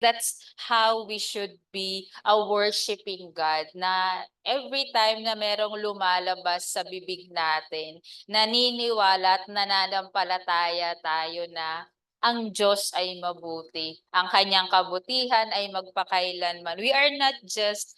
That's how we should be worshiping God, na every time na merong lumalabas sa bibig natin, naniniwala at nananampalataya tayo na ang Diyos ay mabuti. Ang kanyang kabutihan ay magpakailanman. We are not just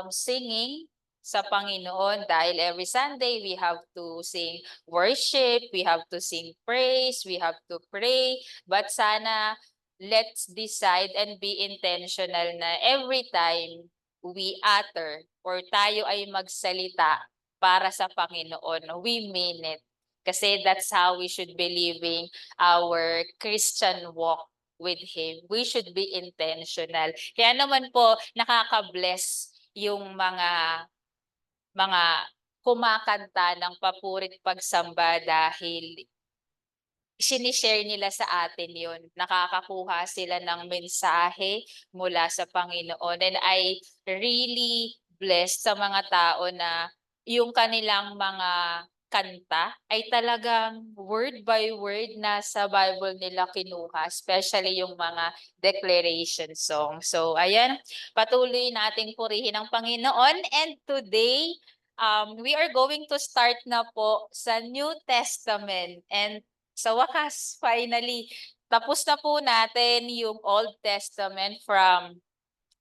singing sa Panginoon dahil every Sunday we have to sing worship, we have to sing praise, we have to pray, but sana let's decide and be intentional na every time we utter or tayo ay magsalita para sa Panginoon, we mean it. Kasi that's how we should be living our Christian walk with Him. We should be intentional. Kaya naman po, nakaka-bless yung mga kumakanta ng papurit pagsamba dahil sinishare nila sa atin yon. Nakakakuha sila ng mensahe mula sa Panginoon. And I really blessed sa mga tao na yung kanilang mga kanta ay talagang word by word na sa Bible nila kinuha, especially yung mga declaration song. So ayan, patuloy nating purihin ang Panginoon. And today, we are going to start na po sa New Testament. And sa wakas, finally, tapos na po natin yung Old Testament from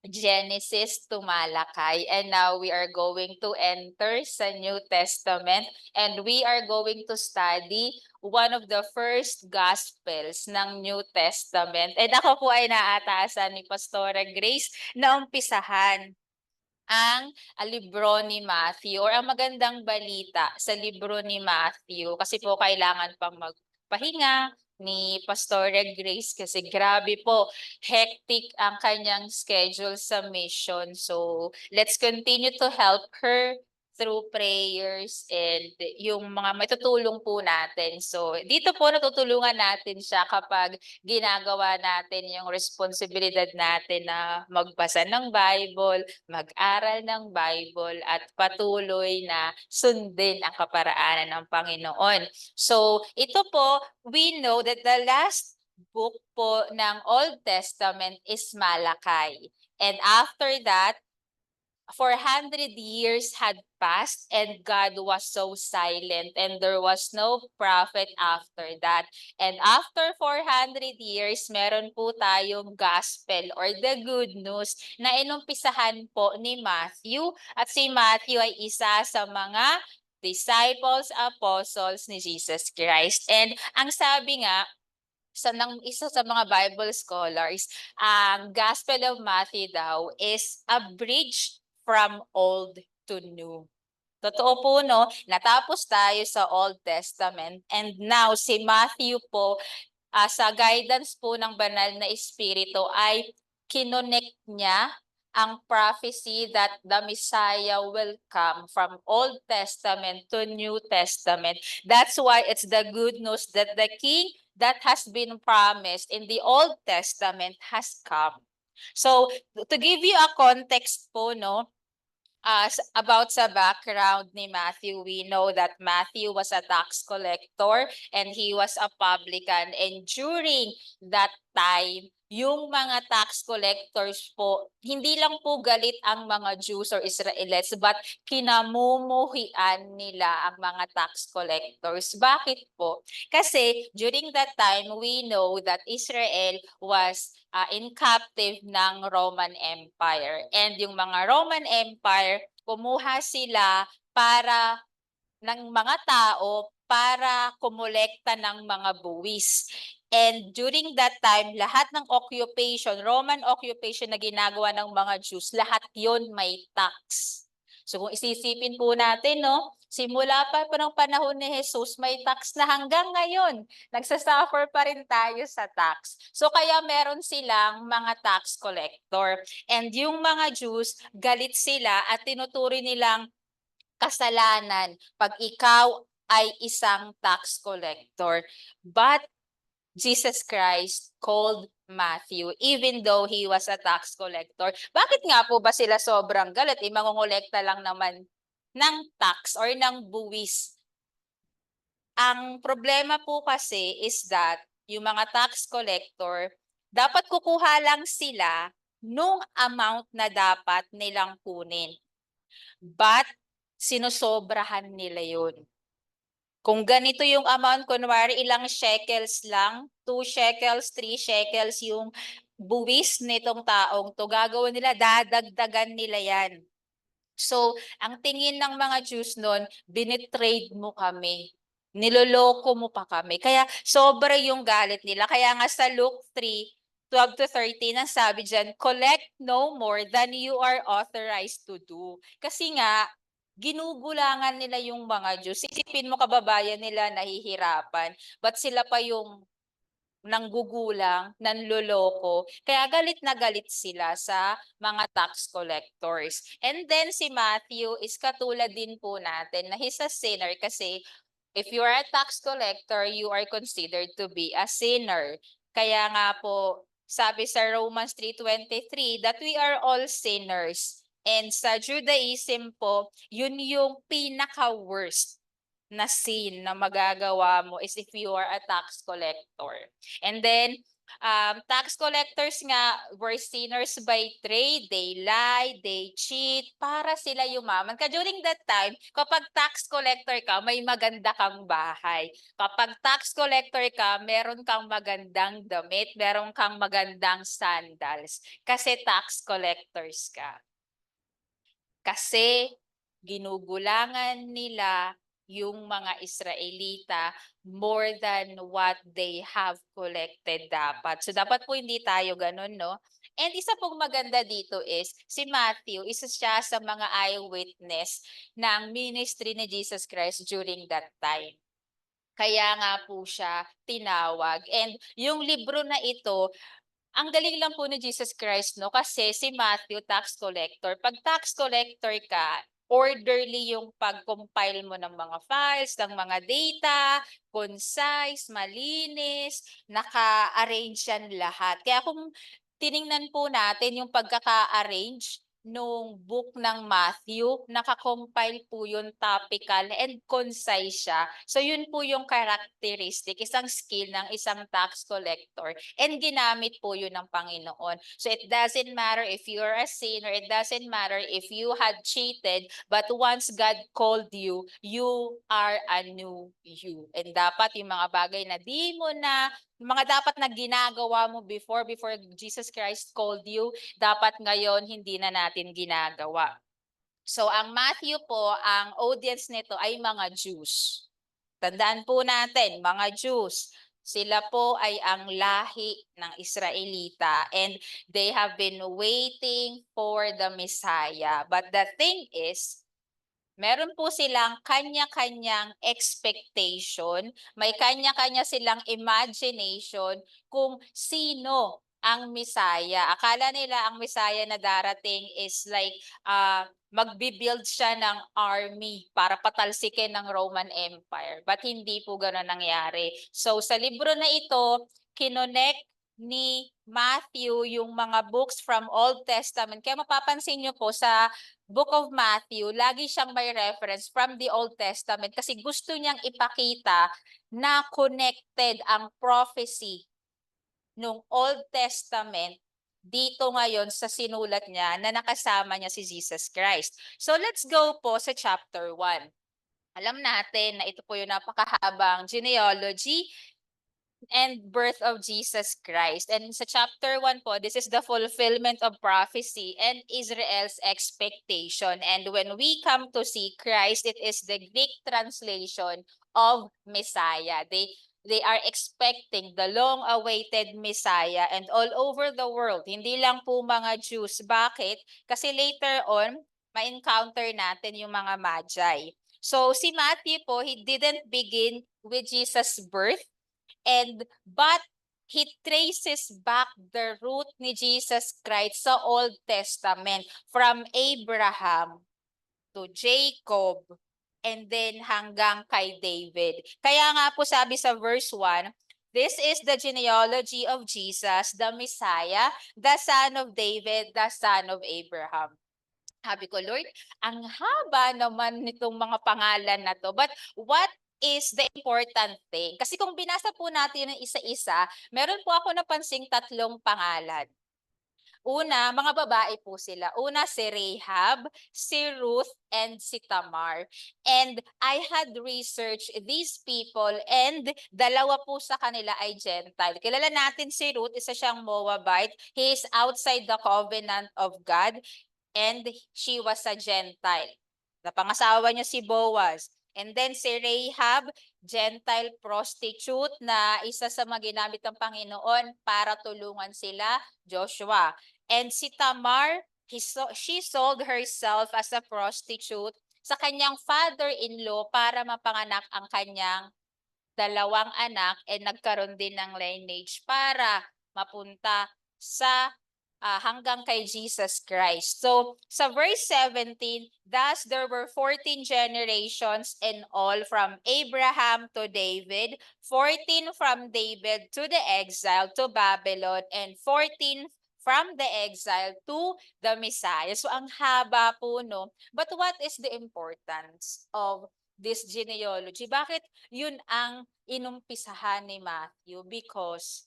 Genesis to Malakay. And now we are going to enter sa New Testament and we are going to study one of the first Gospels ng New Testament. And ako po ay naatasan ni Pastora Grace na umpisahan ang libro ni Matthew or ang magandang balita sa libro ni Matthew kasi po kailangan pang magpahinga ni Pastora Grace kasi grabe po, hectic ang kanyang schedule sa mission. So, let's continue to help her through prayers and yung mga matutulong po natin. So, dito po natutulungan natin siya kapag ginagawa natin yung responsibilidad natin na magbasa ng Bible, mag-aral ng Bible at patuloy na sundin ang kaparaanan ng Panginoon. So, ito po, we know that the last book po ng Old Testament is Malakay. And after that, 400 years had passed and God was so silent and there was no prophet after that. And after 400 years, meron po tayong gospel or the good news na inumpisahan po ni Matthew. At si Matthew ay isa sa mga disciples, apostles ni Jesus Christ. And ang sabi nga, isa sa mga Bible scholars, ang Gospel of Matthew daw is a bridge from old to new. Totoo po, no? Natapos tayo sa Old Testament and now si Matthew po, sa guidance po ng banal na espiritu ay kinonect niya ang prophecy that the Messiah will come from Old Testament to New Testament. That's why it's the good news that the King that has been promised in the Old Testament has come. So, to give you a context po, no, about sa background ni Matthew, we know that Matthew was a tax collector and he was a publican. And during that time, yung mga tax collectors po, hindi lang po galit ang mga Jews or Israelites, but kinamumuhian nila ang mga tax collectors. Bakit po? Kasi during that time, we know that Israel was in captive ng Roman Empire. And yung mga Roman Empire, kumuha sila para ng mga tao para kumolekta ng mga buwis. And during that time, lahat ng occupation, Roman occupation na ginagawa ng mga Jews, lahat yon may tax. So kung isisipin po natin, no, simula pa po ng panahon ni Jesus, may tax na hanggang ngayon. Nagsasuffer pa rin tayo sa tax. So kaya meron silang mga tax collector. And yung mga Jews, galit sila at tinuturi nilang kasalanan pag ikaw ay isang tax collector. But Jesus Christ called Matthew even though he was a tax collector. Bakit nga po ba sila sobrang galit? Mangongolekta lang naman ng tax or ng buwis. Ang problema po kasi is that yung mga tax collector, dapat kukuha lang sila nung amount na dapat nilang kunin. But sinosobrahan nila yun. Kung ganito yung amount, kunwari ilang shekels lang, 2 shekels, 3 shekels yung buwis nitong taong to, gagawin nila, dadagdagan nila yan. So, ang tingin ng mga Jews noon, binitrade mo kami. Niloloko mo pa kami. Kaya sobra yung galit nila. Kaya nga sa Luke 3:12-13, ang sabi dyan, collect no more than you are authorized to do. Kasi nga, ginugulangan nila yung mga Jews. Isipin mo, kababayan nila nahihirapan. But sila pa yung nanggugulang, nanloloko. Kaya galit na galit sila sa mga tax collectors. And then si Matthew is katulad din po natin na he's a sinner kasi if you are a tax collector, you are considered to be a sinner. Kaya nga po, sabi sa Romans 3:23 that we are all sinners. And sa Judaism po, yun yung pinaka-worst na sin na magagawa mo is if you are a tax collector. And then, tax collectors nga were sinners by trade. They lie, they cheat, para sila yumaman. During that time, kapag tax collector ka, may maganda kang bahay. Kapag tax collector ka, meron kang magandang damit, meron kang magandang sandals. Kasi tax collectors ka. Kasi ginugulangan nila yung mga Israelita more than what they have collected dapat. So dapat po hindi tayo ganun, no? And isa pong maganda dito is, si Matthew, isa siya sa mga eyewitness ng ministry ni Jesus Christ during that time. Kaya nga po siya tinawag. And yung libro na ito, ang galing lang po ni Jesus Christ, no? Kasi si Matthew, tax collector. Pag tax collector ka, orderly yung pag-compile mo ng mga files, ng mga data, concise, malinis, naka-arrange yan lahat. Kaya kung tiningnan po natin yung pagkaka-arrange nung book ng Matthew, nakakompile po yun topical and concise siya. So yun po yung characteristic, isang skill ng isang tax collector. And ginamit po yun ng Panginoon. So it doesn't matter if you're a sinner, it doesn't matter if you had cheated, but once God called you, you are a new you. And dapat yung mga bagay na di mo na, mga dapat na ginagawa mo before Jesus Christ called you, dapat ngayon hindi na natin ginagawa. So ang Matthew po, ang audience nito ay mga Jews. Tandaan po natin, mga Jews, sila po ay ang lahi ng Israelita and they have been waiting for the Messiah. But the thing is, meron po silang kanya-kanyang expectation, may kanya-kanya silang imagination kung sino ang Messiah. Akala nila ang Messiah na darating is like magbi-build siya ng army para patalsikin ng Roman Empire. But hindi po gano'n nangyari. So sa libro na ito, kinonect ni Matthew yung mga books from Old Testament. Kaya mapapansin nyo po sa Book of Matthew, lagi siyang may reference from the Old Testament kasi gusto niyang ipakita na connected ang prophecy nung Old Testament dito ngayon sa sinulat niya na nakasama niya si Jesus Christ. So let's go po sa chapter 1. Alam natin na ito po yung napakahabang genealogy and birth of Jesus Christ. And sa chapter 1 po, this is the fulfillment of prophecy and Israel's expectation. And when we come to see Christ, it is the Greek translation of Messiah. They are expecting the long-awaited Messiah and all over the world. Hindi lang po mga Jews. Bakit? Kasi later on, ma-encounter natin yung mga Magi. So si Matthew po, he didn't begin with Jesus' birth, but he traces back the root ni Jesus Christ sa Old Testament from Abraham to Jacob and then hanggang kay David. Kaya nga po sabi sa verse 1, this is the genealogy of Jesus, the Messiah, the son of David, the son of Abraham. Sabi ko, Lord, ang haba naman nitong mga pangalan na to. But what is the important thing. Kasi kung binasa po natin yung isa-isa, meron po ako napansing 3 pangalan. Una, mga babae po sila. Una si Rahab, si Ruth, and si Tamar. And I had researched these people and dalawa po sa kanila ay Gentile. Kilala natin si Ruth, isa siyang Moabite. He is outside the covenant of God and she was a Gentile. Napangasawa niya si Boaz. And then si Rahab, Gentile prostitute na isa sa mga ginamit ng Panginoon para tulungan sila, Joshua. And si Tamar, she sold herself as a prostitute sa kanyang father-in-law para mapanganak ang kanyang 2 anak and nagkaroon din ng lineage para mapunta sa hanggang kay Jesus Christ. So, sa verse 17, thus there were 14 generations in all from Abraham to David, 14 from David to the exile to Babylon, and 14 from the exile to the Messiah. So, ang haba po, no? But what is the importance of this genealogy? Bakit yun ang inumpisahan ni Matthew? Because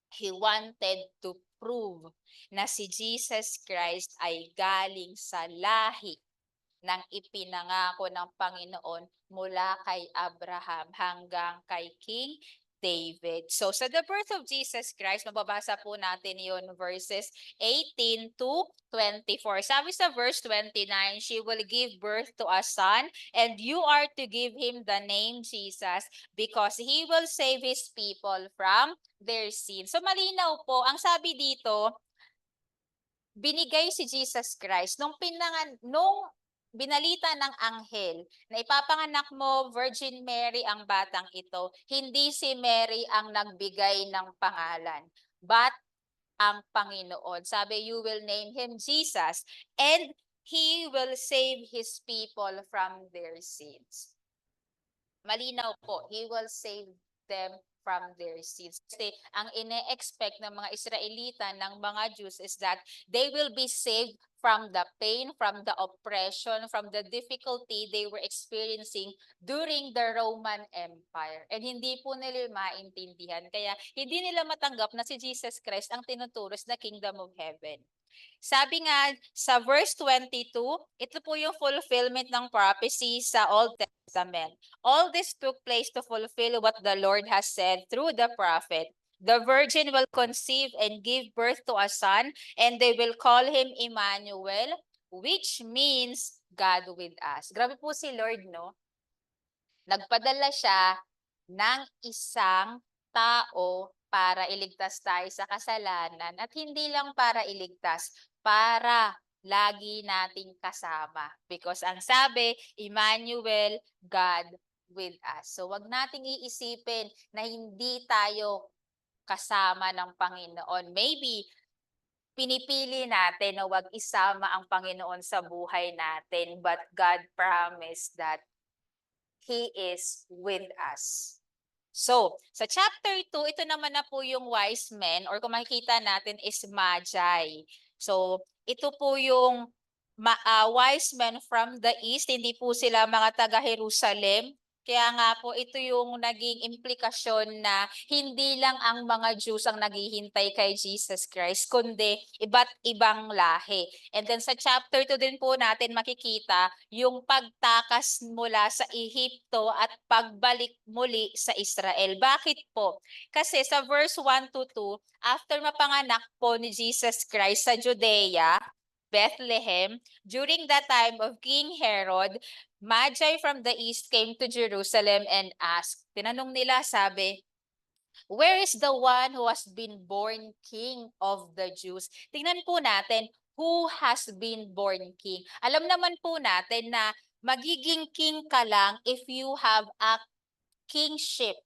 he wanted to prove na si Jesus Christ ay galing sa lahi ng ipinangako ng Panginoon mula kay Abraham hanggang kay King David. So sa the birth of Jesus Christ, mababasa po natin yon verses 18 to 24. Sabi sa verse 29, she will give birth to a son and you are to give him the name Jesus because he will save his people from their sins. So malinaw po, ang sabi dito, binigay si Jesus Christ nung binalita ng anghel na ipapanganak mo, Virgin Mary ang batang ito, hindi si Mary ang nagbigay ng pangalan, but ang Panginoon. Sabi, you will name him Jesus and he will save his people from their sins. Malinaw po, he will save them from their sins. Kasi ang ine-expect ng mga Israelita, ng mga Jews is that they will be saved from the pain, from the oppression, from the difficulty they were experiencing during the Roman Empire. And hindi po nila maintindihan. Kaya hindi nila matanggap na si Jesus Christ ang tinuturos na Kingdom of Heaven. Sabi nga sa verse 22, ito po yung fulfillment ng prophecy sa Old Testament. All this took place to fulfill what the Lord has said through the prophet. The virgin will conceive and give birth to a son, and they will call him Emmanuel, which means God with us. Grabe po si Lord, no? Nagpadala siya ng isang tao para iligtas tayo sa kasalanan at hindi lang para iligtas, para lagi nating kasama. Because ang sabi, Emmanuel, God with us. So wag nating iisipin na hindi tayo kasama ng Panginoon. Maybe pinipili natin na wag isama ang Panginoon sa buhay natin, but God promised that He is with us. So, sa chapter 2, ito naman na po yung wise men or kung makikita natin is magi. So, ito po yung wise men from the east, hindi po sila mga taga-Jerusalem. Kaya nga po ito yung naging implikasyon na hindi lang ang mga Jews ang naghihintay kay Jesus Christ, kundi iba't ibang lahi. And then sa chapter 2 din po natin makikita yung pagtakas mula sa Ehipto at pagbalik muli sa Israel. Bakit po? Kasi sa verse 1 to 2, after mapanganak po ni Jesus Christ sa Judea, Bethlehem, during the time of King Herod, Magi from the east came to Jerusalem and asked, tinanong nila, sabi, where is the one who has been born king of the Jews? Tingnan po natin, who has been born king? Alam naman po natin na magiging king ka lang if you have a kingship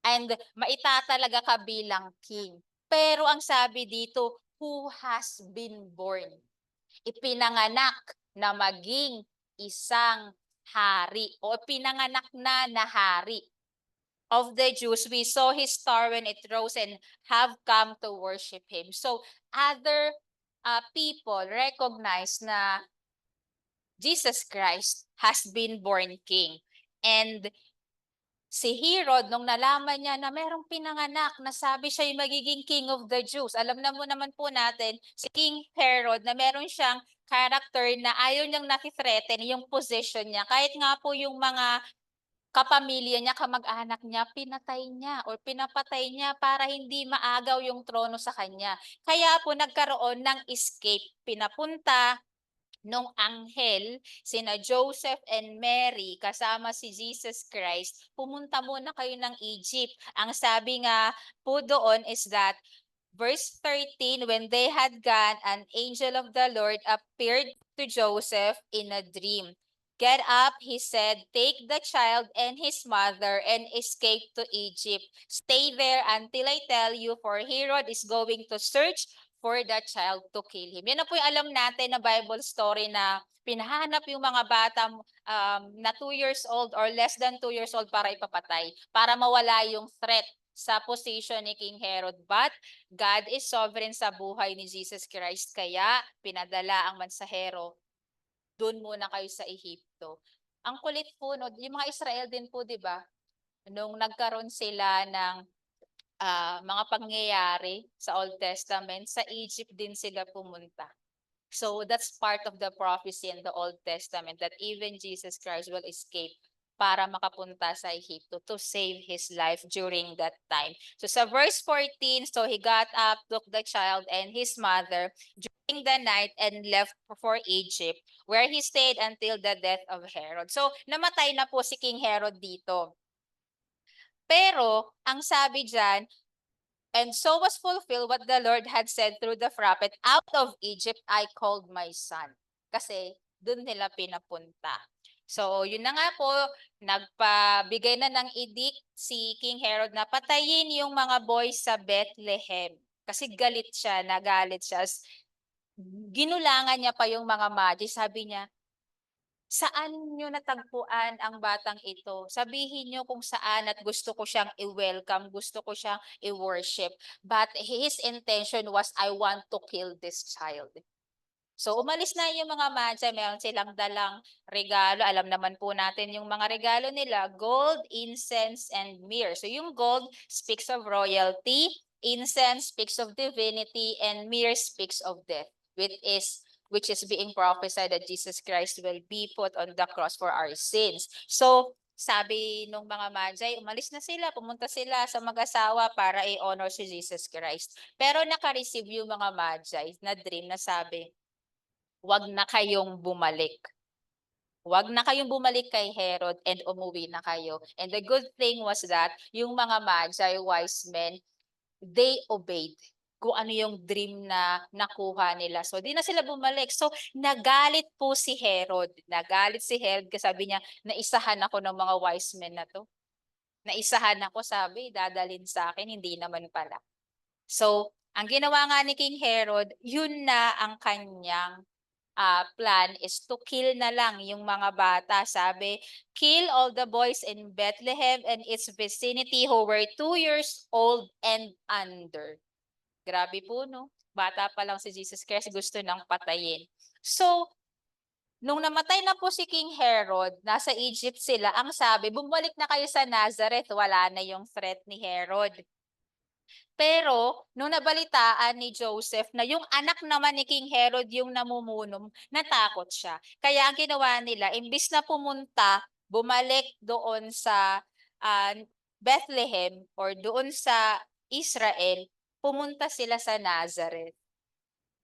and maitatalaga ka bilang king. Pero ang sabi dito, who has been born? Ipinanganak na maging isang hari o pinanganak na hari of the Jews. We saw his star when it rose and have come to worship him. So other people recognize na Jesus Christ has been born king. And Si Herod, nung nalaman niya na merong pinanganak na sabi siya yung magiging king of the Jews, alam na mo naman po natin, si King Herod, na meron siyang character na ayaw niyang nakithreaten yung position niya. Kahit nga po yung mga kapamilya niya, kamag-anak niya, pinatay niya or pinapatay niya para hindi maagaw yung trono sa kanya. Kaya po nagkaroon ng escape. Pinapunta nung anghel, sina Joseph and Mary, kasama si Jesus Christ, pumunta muna kayo ng Egypt. Ang sabi nga po doon is that, verse 13, when they had gone, an angel of the Lord appeared to Joseph in a dream. Get up, he said, take the child and his mother and escape to Egypt. Stay there until I tell you, for Herod is going to search for the child to kill him. Yan na po yung alam natin na Bible story na pinahanap yung mga bata na 2 years old or less than 2 years old para ipapatay, para mawala yung threat sa position ni King Herod. But God is sovereign sa buhay ni Jesus Christ, kaya pinadala ang mensahero, doon muna kayo sa Ehipto. Ang kulit po, no, yung mga Israel din po, di ba? Nung nagkaroon sila ng mga pangyayari sa Old Testament, sa Egypt din sila pumunta. So that's part of the prophecy in the Old Testament that even Jesus Christ will escape para makapunta sa Egypto to save his life during that time. So sa verse 14, so he got up, took the child and his mother during the night and left for Egypt, where he stayed until the death of Herod. So namatay na po si King Herod dito. Pero ang sabi diyan, and so was fulfilled what the Lord had said through the prophet, out of Egypt I called my son. Kasi doon nila pinapunta. So, yun na nga po, nagpabigay na ng edict si King Herod na patayin yung mga boys sa Bethlehem. Kasi galit siya, nagalit siya. Ginulangan niya pa yung mga magi. Sabi niya, saan nyo natagpuan ang batang ito? Sabihin nyo kung saan at gusto ko siyang i-welcome, gusto ko siyang i-worship. But his intention was, I want to kill this child. So umalis na yung mga magi, meron silang dalang regalo. Alam naman po natin yung mga regalo nila, gold, incense, and myrrh. So yung gold speaks of royalty, incense speaks of divinity, and myrrh speaks of death, which is being prophesied that Jesus Christ will be put on the cross for our sins. So, sabi nung mga magi, umalis na sila, pumunta sila sa mag-asawa para i-honor si Jesus Christ. Pero naka-receive yung mga magi na dream na sabi, wag na kayong bumalik. Wag na kayong bumalik kay Herod and umuwi na kayo. And the good thing was that yung mga magi, wise men, they obeyed kung ano yung dream na nakuha nila. So, di na sila bumalik. So, nagalit po si Herod. Nagalit si Herod kasi sabi niya, naisahan ako ng mga wise men na to. Naisahan ako, sabi, dadalhin sa akin, hindi naman pala. So, ang ginawa nga ni King Herod, yun na ang kanyang plan is to kill na lang yung mga bata. Sabi, kill all the boys in Bethlehem and its vicinity who were 2 years old and under. Grabe po, no? Bata pa lang si Jesus Christ, gusto nang patayin. So, nung namatay na po si King Herod, nasa Egypt sila, ang sabi, bumalik na kayo sa Nazareth, wala na yung threat ni Herod. Pero, nung nabalitaan ni Joseph na yung anak naman ni King Herod yung namumuno, natakot siya. Kaya ang ginawa nila, imbis na pumunta, bumalik doon sa Bethlehem or doon sa Israel, pumunta sila sa Nazareth.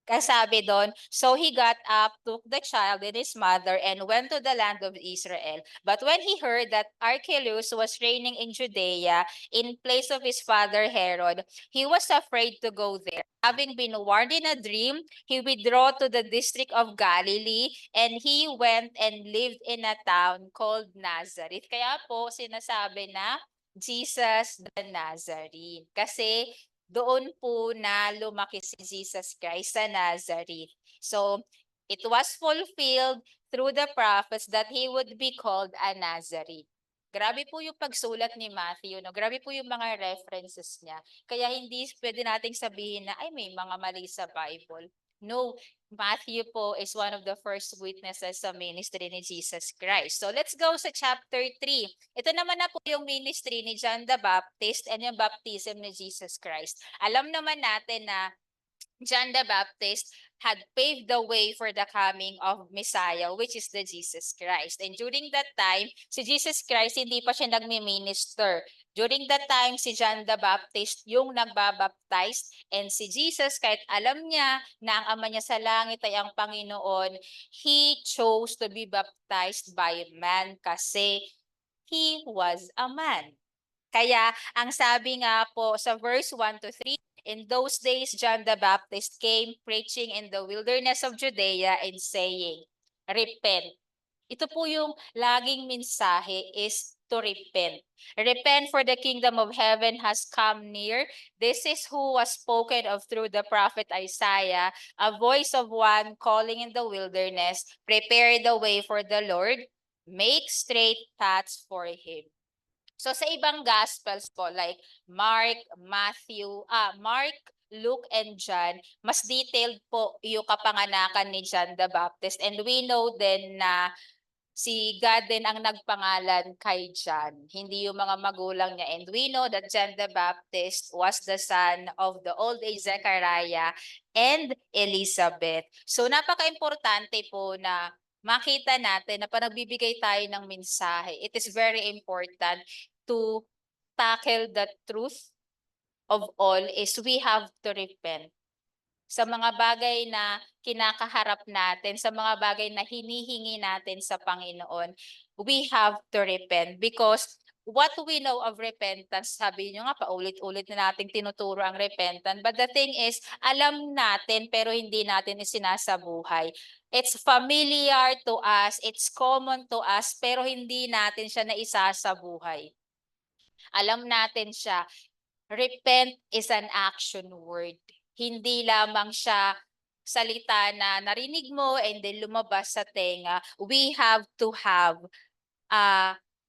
Kasabi doon, so he got up, took the child and his mother, and went to the land of Israel. But when he heard that Archelaus was reigning in Judea in place of his father Herod, he was afraid to go there. Having been warned in a dream, he withdrew to the district of Galilee, and he went and lived in a town called Nazareth. Kaya po sinasabi na Jesus the Nazarene. Kasi doon po na lumaki si Jesus Christ sa Nazareth. So, it was fulfilled through the prophets that he would be called a Nazarene. Grabe po yung pagsulat ni Matthew, no? Grabe po yung mga references niya. Kaya hindi pwede nating sabihin na, ay, may mga mali sa Bible. No, Matthew po is one of the first witnesses sa ministry ni Jesus Christ. So let's go sa chapter 3. Ito naman na po yung ministry ni John the Baptist and yung baptism ni Jesus Christ. Alam naman natin na John the Baptist had paved the way for the coming of Messiah, which is the Jesus Christ. And during that time, si Jesus Christ, hindi pa siya nagmi-minister. During that time, si John the Baptist yung nagbabaptize. And si Jesus, kahit alam niya na ang Ama niya sa langit ay ang Panginoon, He chose to be baptized by man kasi He was a man. Kaya ang sabi nga po sa verse 1 to 3, in those days John the Baptist came preaching in the wilderness of Judea and saying, repent. Ito po yung laging mensahe is to repent. Repent, for the kingdom of heaven has come near. This is who was spoken of through the prophet Isaiah, a voice of one calling in the wilderness, prepare the way for the Lord, make straight paths for him. So sa ibang gospels po like Mark, Mark, Luke, and John, mas detailed po yung kapanganakan ni John the Baptist. And we know din na si God din ang nagpangalan kay John, hindi yung mga magulang niya. And we know that John the Baptist was the son of the old age Zechariah and Elizabeth. So napaka-importante po na makita natin na pag nagbibigay tayo ng mensahe, it is very important to tackle the truth of all is we have to repent sa mga bagay na kinakaharap natin, sa mga bagay na hinihingi natin sa Panginoon. We have to repent because what we know of repentance, sabi nyo nga, paulit-ulit na nating tinuturo ang repentance. But the thing is, alam natin pero hindi natin isinasabuhay. It's familiar to us, it's common to us, pero hindi natin siya naisasabuhay. Alam natin siya. Repent is an action word. Hindi lamang siya salita na narinig mo and then lumabas sa tenga. We have to have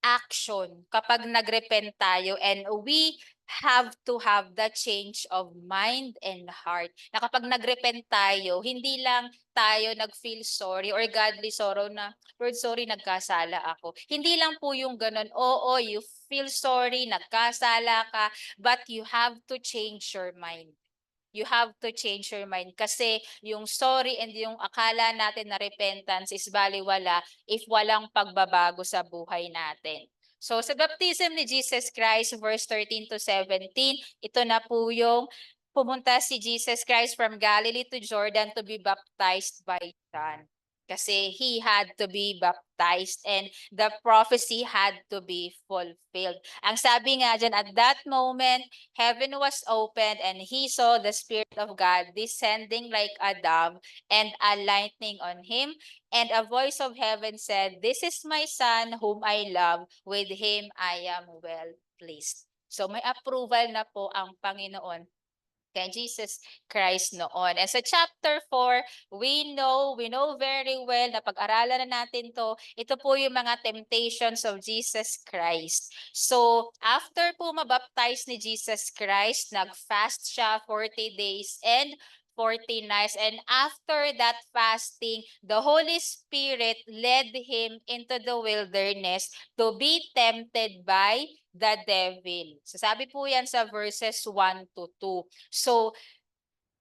action kapag nagrepent tayo, and we have to have the change of mind and heart. Na kapag nagrepent tayo, hindi lang tayo nag-feel sorry or godly sorrow na, Lord, sorry, nagkasala ako. Hindi lang po yung ganun. Oo, you feel sorry, nagkasala ka, but you have to change your mind. You have to change your mind kasi yung sorry and yung akala natin na repentance is baliwala if walang pagbabago sa buhay natin. So sa baptism ni Jesus Christ, verse 13 to 17, ito na po yung pumunta si Jesus Christ from Galilee to Jordan to be baptized by John. Kasi he had to be baptized and the prophecy had to be fulfilled. Ang sabi nga dyan, at that moment, heaven was opened and he saw the Spirit of God descending like a dove and alighting on him. And a voice of heaven said, this is my son whom I love. With him I am well pleased. So may approval na po ang Panginoon kay Jesus Christ noon. And sa chapter 4, we know very well na pag-aralan na natin to, ito po yung mga temptations of Jesus Christ. So, after po mabaptize ni Jesus Christ, nag-fast siya 40 days and 40 nights. And after that fasting, the Holy Spirit led him into the wilderness to be tempted by the devil. So sabi po yan sa verses 1 to 2. So,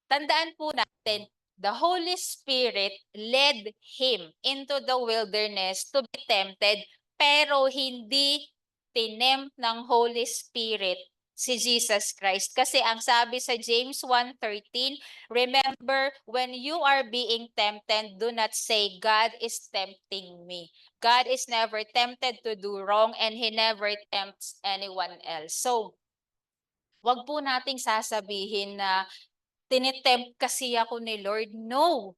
tandaan po natin, the Holy Spirit led him into the wilderness to be tempted, pero hindi tinempt ng Holy Spirit si Jesus Christ. Kasi ang sabi sa James 1:13, remember, when you are being tempted, do not say, God is tempting me. God is never tempted to do wrong and He never tempts anyone else. So, wag po nating sasabihin na tinitempt kasi ako ni Lord. No.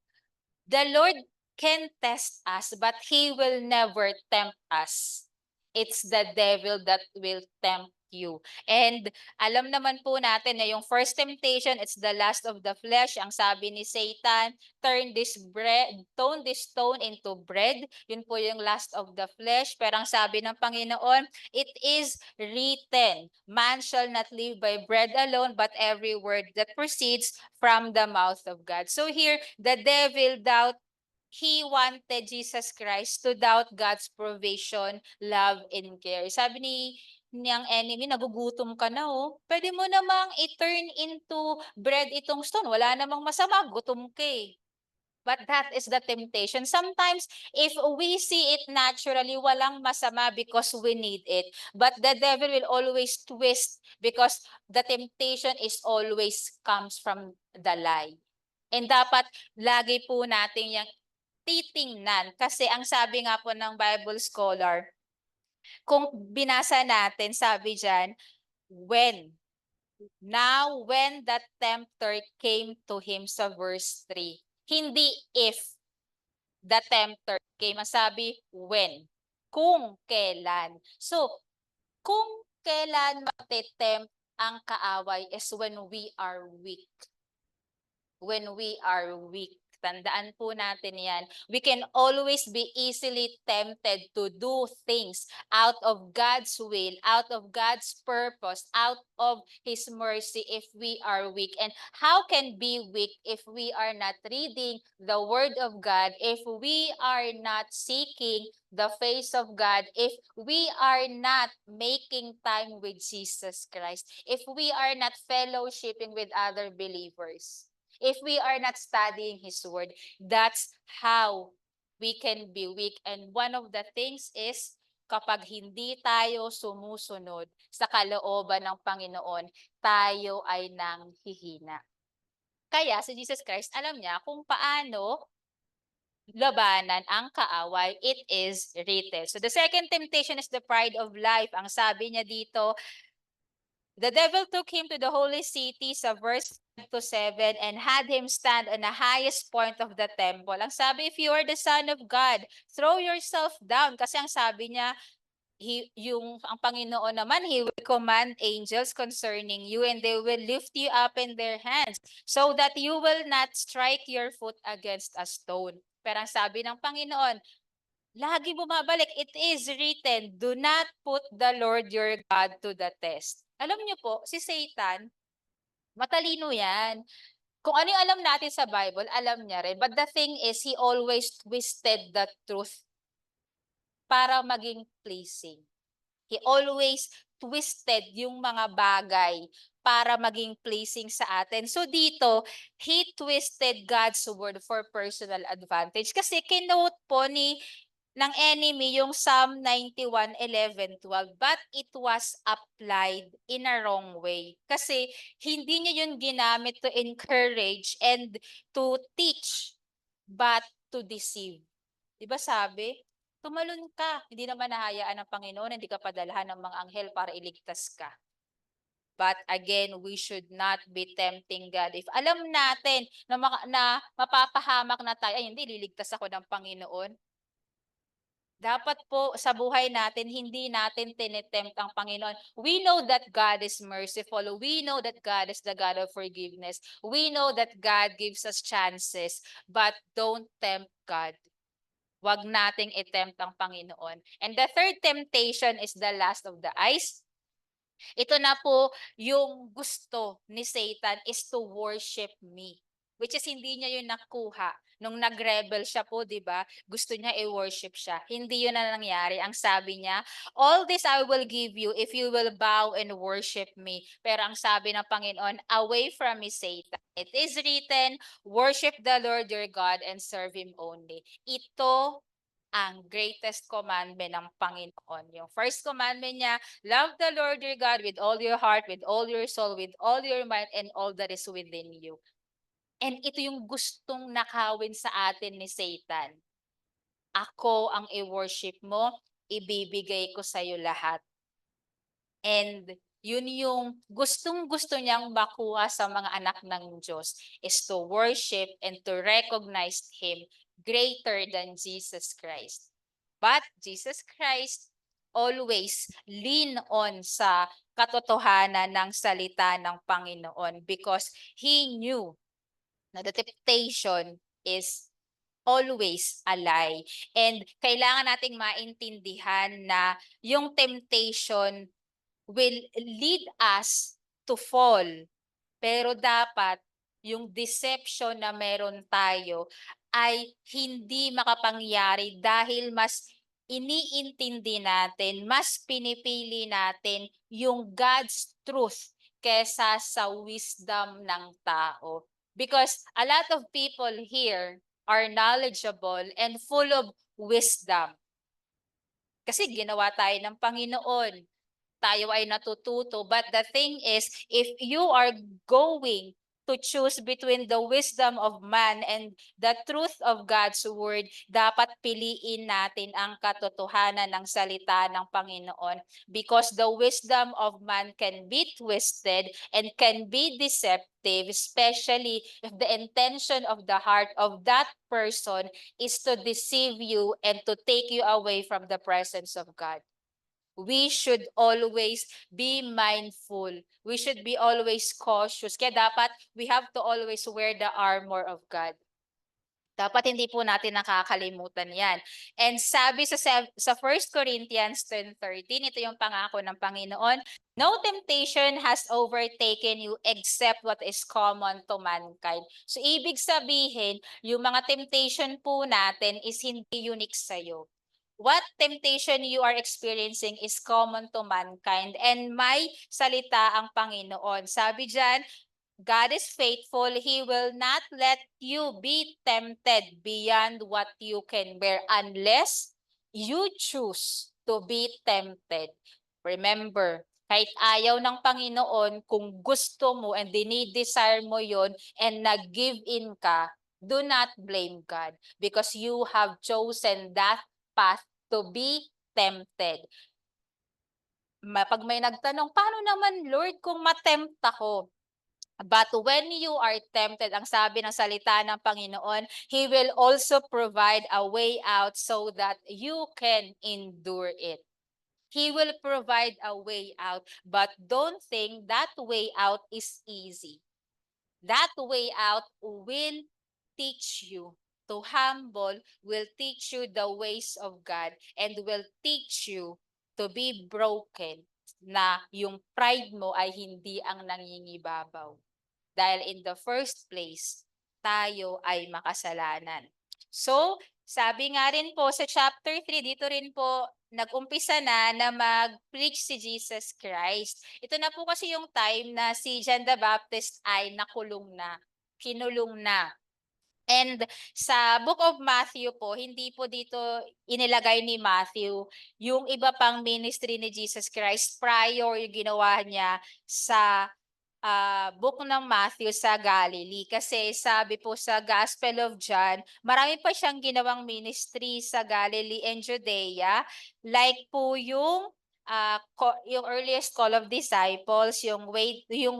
The Lord can test us, but He will never tempt us. It's the devil that will tempt you. And alam naman po natin na yung first temptation, it's the lust of the flesh. Ang sabi ni Satan, turn this stone into bread. Yun po yung lust of the flesh. Pero ang sabi ng Panginoon, it is written, man shall not live by bread alone, but every word that proceeds from the mouth of God. So here, the devil he wanted Jesus Christ to doubt God's provision, love, and care. Sabi niyang enemy, nagugutom ka na oh. Pwede mo namang i-turn into bread itong stone. Wala namang masama, gutom ka eh. But that is the temptation. Sometimes, if we see it naturally, walang masama because we need it. But the devil will always twist because the temptation is always comes from the lie. And dapat lagi po natin yung titingnan. Kasi ang sabi nga po ng Bible scholar, kung binasa natin, sabi dyan, when the tempter came to him sa verse 3. Hindi if the tempter came. Ang sabi, when. Kung kailan. So, kung kailan matitempt ang kaaway is when we are weak. When we are weak. Tandaan po natin yan. We can always be easily tempted to do things out of God's will, out of God's purpose, out of His mercy if we are weak. And how can be weak if we are not reading the Word of God, if we are not seeking the face of God, if we are not making time with Jesus Christ, if we are not fellowshipping with other believers? If we are not studying His Word, that's how we can be weak. And one of the things is, kapag hindi tayo sumusunod sa kalooban ng Panginoon, tayo ay nanghihina. Kaya si Jesus Christ, alam niya kung paano labanan ang kaaway. It is written. So the second temptation is the pride of life. Ang sabi niya dito, the devil took him to the holy city sa verse 5-7 and had him stand on the highest point of the temple. Ang sabi, if you are the Son of God, throw yourself down. Kasi ang sabi niya, ang Panginoon naman, He will command angels concerning you and they will lift you up in their hands so that you will not strike your foot against a stone. Pero ang sabi ng Panginoon, lagi bumabalik, it is written, do not put the Lord your God to the test. Alam niyo po, si Satan, matalino yan. Kung ano yung alam natin sa Bible, alam niya rin. But the thing is, he always twisted the truth para maging pleasing. He always twisted yung mga bagay para maging pleasing sa atin. So dito, he twisted God's word for personal advantage. Kasi kinote po ng enemy yung Psalm 91:11-12, but it was applied in a wrong way. Kasi hindi niya yun ginamit to encourage and to teach, but to deceive. Diba sabi? Tumalon ka, hindi naman nahayaan ng Panginoon, hindi ka padalhan ng mga anghel para iligtas ka. But again, we should not be tempting God. If alam natin na mapapahamak na tayo, ay hindi, liligtas ako ng Panginoon. Dapat po sa buhay natin, hindi natin tinitempt ang Panginoon. We know that God is merciful. We know that God is the God of forgiveness. We know that God gives us chances. But don't tempt God. Huwag nating i-tempt ang Panginoon. And the third temptation is the lust of the eyes. Ito na po yung gusto ni Satan is to worship me. Which is hindi niya yun nakuha. Nung nag-rebel siya po, di ba? Gusto niya i-worship siya. Hindi yun na nangyari. Ang sabi niya, all this I will give you if you will bow and worship me. Pero ang sabi ng Panginoon, away from me, Satan. It is written, worship the Lord your God and serve Him only. Ito ang greatest commandment ng Panginoon. Yung first commandment niya, love the Lord your God with all your heart, with all your soul, with all your mind, and all that is within you. And ito yung gustong nakawin sa atin ni Satan. Ako ang i-worship mo, ibibigay ko sa iyo lahat. And yun yung gustong-gusto niyang makuha sa mga anak ng Diyos is to worship and to recognize Him greater than Jesus Christ. But Jesus Christ always lean on sa katotohanan ng salita ng Panginoon because he knew na the temptation is always a lie. And kailangan nating maintindihan na yung temptation will lead us to fall. Pero dapat yung deception na meron tayo ay hindi makapangyari dahil mas iniintindi natin, mas pinipili natin yung God's truth kesa sa wisdom ng tao. Because a lot of people here are knowledgeable and full of wisdom. Kasi ginawa tayo ng Panginoon, tayo ay natututo. But the thing is, if you are going to choose between the wisdom of man and the truth of God's word, dapat piliin natin ang katotohanan ng salita ng Panginoon because the wisdom of man can be twisted and can be deceptive, especially if the intention of the heart of that person is to deceive you and to take you away from the presence of God. We should always be mindful. We should be always cautious. Kaya dapat we have to always wear the armor of God. Dapat hindi po natin nakakalimutan yan. And sabi sa 1 Corinthians 10:13, ito yung pangako ng Panginoon, no temptation has overtaken you except what is common to mankind. So ibig sabihin, yung mga temptation po natin is hindi unique sa'yo. What temptation you are experiencing is common to mankind and may salita ang Panginoon. Sabi diyan, God is faithful. He will not let you be tempted beyond what you can bear unless you choose to be tempted. Remember, kahit ayaw ng Panginoon, kung gusto mo and dinidesire mo yon and nag-give in ka, do not blame God because you have chosen that path to be tempted. Pag may nagtanong, paano naman Lord kung matempt ako? But when you are tempted, ang sabi ng salita ng Panginoon, He will also provide a way out so that you can endure it. He will provide a way out, but don't think that way out is easy. That way out will teach you to humble, will teach you the ways of God, and will teach you to be broken na yung pride mo ay hindi ang nangingibabaw. Dahil in the first place, tayo ay makasalanan. So, sabi nga rin po sa chapter 3, dito rin po nag-umpisa na mag-preach si Jesus Christ. Ito na po kasi yung time na si John the Baptist ay nakulong na, kinulong na. And sa Book of Matthew po, hindi po dito inilagay ni Matthew yung iba pang ministry ni Jesus Christ prior yung ginawa niya sa book ng Matthew sa Galilee. Kasi sabi po sa Gospel of John, marami pa siyang ginawang ministry sa Galilee and Judea. Like po yung earliest call of disciples, yung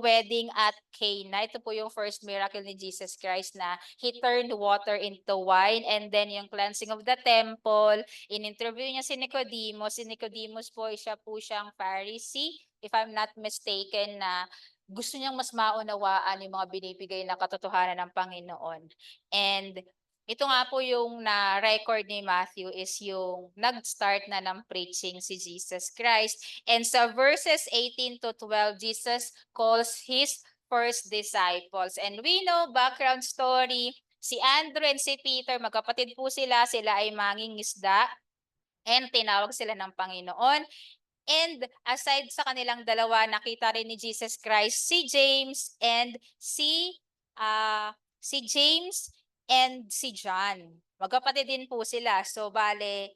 wedding at Cana. Ito po yung first miracle ni Jesus Christ na He turned water into wine, and then yung cleansing of the temple. In-interview niya si Nicodemus. Si Nicodemus po, siya po siyang Pharisee, if I'm not mistaken, na gusto niyang mas maunawaan yung mga binibigay na katotohanan ng Panginoon. And ito nga po yung na-record ni Matthew is yung nag-start na ng preaching si Jesus Christ. And sa verses 18 to 12, Jesus calls His first disciples. And we know, background story, si Andrew and si Peter, magkapatid po sila ay mangingisda. And tinawag sila ng Panginoon. And aside sa kanilang dalawa, nakita rin ni Jesus Christ si James and si John. Magkapatid din po sila. So bale,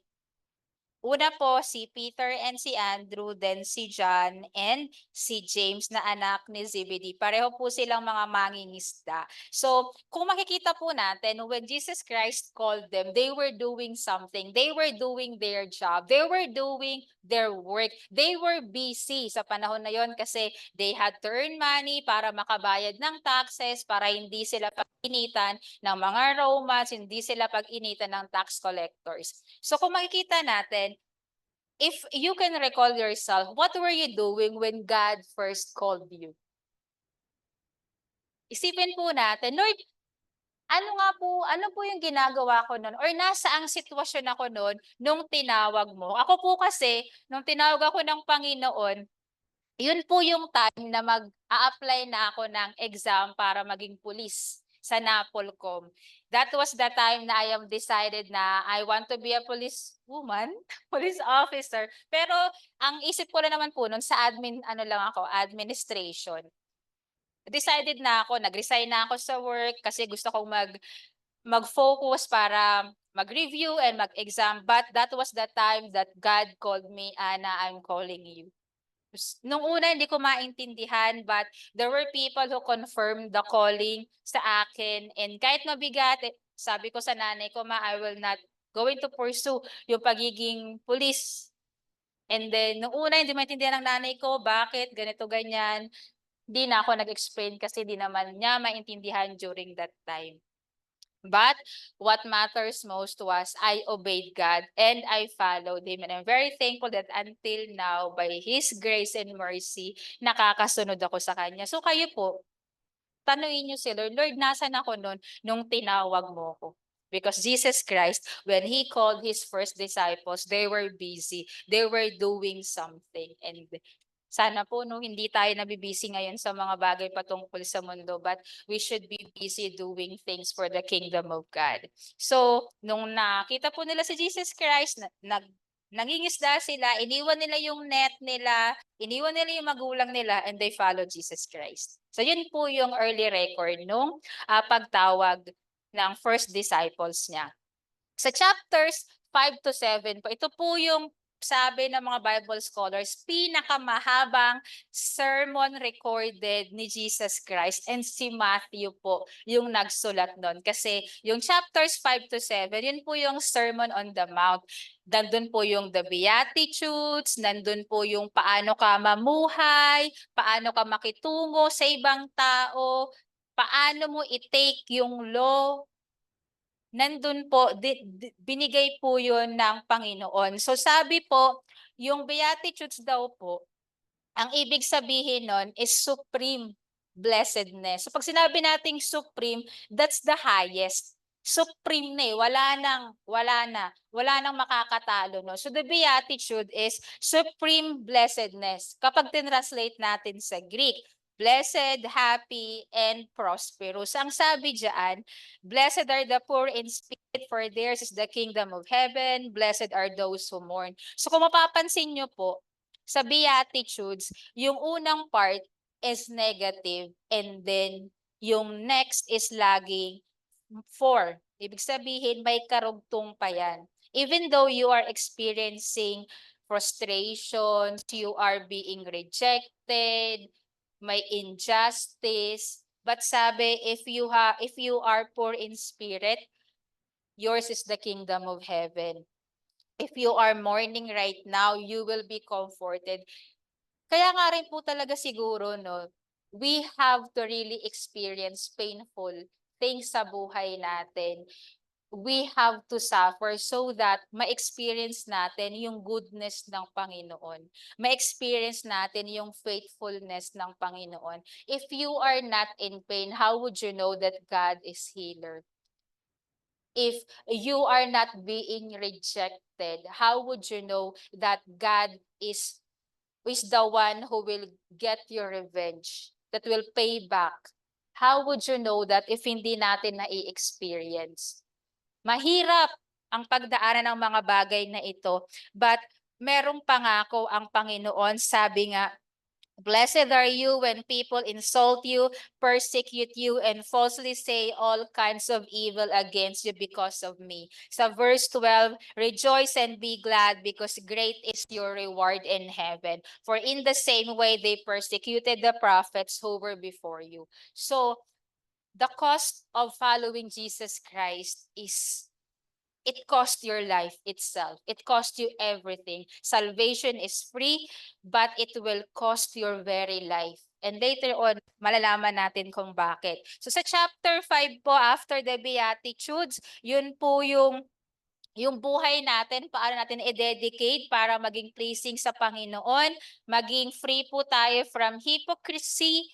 una po si Peter and si Andrew, then si John and si James na anak ni Zebedee. Pareho po silang mga mangingisda. So kung makikita po natin, when Jesus Christ called them, they were doing something. They were doing their job. They were doing their work. They were busy sa panahon na yon kasi they had to earn money para makabayad ng taxes, para hindi sila pag-initan ng mga Romans, hindi sila pag-initan ng tax collectors. So kung makikita natin, if you can recall yourself, what were you doing when God first called you? Isipin po natin, Lord, ano po yung ginagawa ko nun or nasaang sitwasyon ako nun nung tinawag mo? Ako po kasi, nung tinawag ako ng Panginoon, yun po yung time na mag-a-apply na ako ng exam para maging pulis sa NAPOLCOM. That was the time na I have decided na I want to be a police woman, police officer. Pero ang isip ko na naman po nun sa administration. Decided na ako, nag-resign na ako sa work kasi gusto kong mag-focus para mag-review and mag-exam. But that was the time that God called me, Anna, I'm calling you. Nung una, hindi ko maintindihan, but there were people who confirmed the calling sa akin. And kahit mabigat, sabi ko sa nanay ko, Ma, I will not going to pursue yung pagiging police. And then, nung una, hindi maintindihan ng nanay ko, bakit, ganito, ganyan. Hindi na ako nag-explain kasi di naman niya maintindihan during that time. But what matters most was I obeyed God and I followed Him. And I'm very thankful that until now, by His grace and mercy, nakakasunod ako sa Kanya. So kayo po, tanungin niyo si Lord, Lord, nasan ako nung tinawag mo ko? Because Jesus Christ, when He called His first disciples, they were busy. They were doing something. And sana po hindi tayo nabibisi ngayon sa mga bagay patungkol sa mundo, but we should be busy doing things for the kingdom of God. So, nung nakita po nila si Jesus Christ, nangingisda sila, iniwan nila yung net nila, iniwan nila yung magulang nila, and they follow Jesus Christ. So, yun po yung early record nung pagtawag ng first disciples niya. Sa chapters 5 to 7 po, ito po yung sabi ng mga Bible scholars, pinakamahabang sermon recorded ni Jesus Christ, and si Matthew po yung nagsulat nun. Kasi yung chapters 5 to 7, yun po yung Sermon on the Mount. Nandun po yung the Beatitudes, nandun po yung paano ka mamuhay, paano ka makitungo sa ibang tao, paano mo i-take yung law. Nandun po, binigay po yun ng Panginoon. So sabi po, yung Beatitudes daw po, ang ibig sabihin nun is supreme blessedness. So pag sinabi nating supreme, that's the highest. Supreme na eh. Wala nang makakatalo. No? So the Beatitude is supreme blessedness. Kapag tinranslate natin sa Greek, blessed, happy, and prosperous. Ang sabi diyan, blessed are the poor in spirit, for theirs is the kingdom of heaven. Blessed are those who mourn. So kung mapapansin nyo po, sa Beatitudes, yung unang part is negative and then yung next is laging for. Ibig sabihin, may karugtong pa yan. Even though you are experiencing frustrations, you are being rejected, may injustice, but sabi, if you are poor in spirit, yours is the kingdom of heaven. If you are mourning right now, you will be comforted. Kaya nga rin po talaga siguro, no, we have to really experience painful things sa buhay natin. We have to suffer so that ma-experience natin yung goodness ng Panginoon. Ma-experience natin yung faithfulness ng Panginoon. If you are not in pain, how would you know that God is healer? If you are not being rejected, how would you know that God is the one who will get your revenge, that will pay back? How would you know that if hindi natin na-i-experience? Mahirap ang pagdaanan ng mga bagay na ito, but merong pangako ang Panginoon. Sabi nga, blessed are you when people insult you, persecute you, and falsely say all kinds of evil against you because of me. Sa verse 12, rejoice and be glad because great is your reward in heaven. For in the same way they persecuted the prophets who were before you. So, the cost of following Jesus Christ is it cost your life itself. It cost you everything. Salvation is free, but it will cost your very life. And later on, malalaman natin kung bakit. So sa chapter 5 po, after the Beatitudes, yun po yung yung buhay natin, paano natin i-dedicate para maging pleasing sa Panginoon, maging free po tayo from hypocrisy,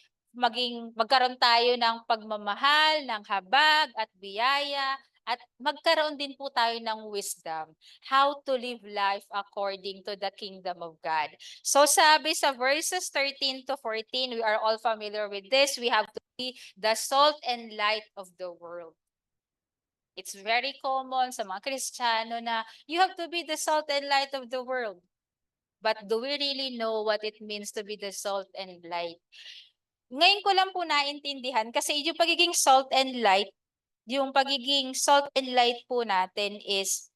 magkaroon tayo ng pagmamahal, ng habag at biyaya, at magkaroon din po tayo ng wisdom, how to live life according to the kingdom of God. So sabi sa verses 13 to 14, we are all familiar with this, we have to be the salt and light of the world. It's very common sa mga Kristiyano na you have to be the salt and light of the world. But do we really know what it means to be the salt and light? Ngayon ko lang po naintindihan kasi yung pagiging salt and light po natin is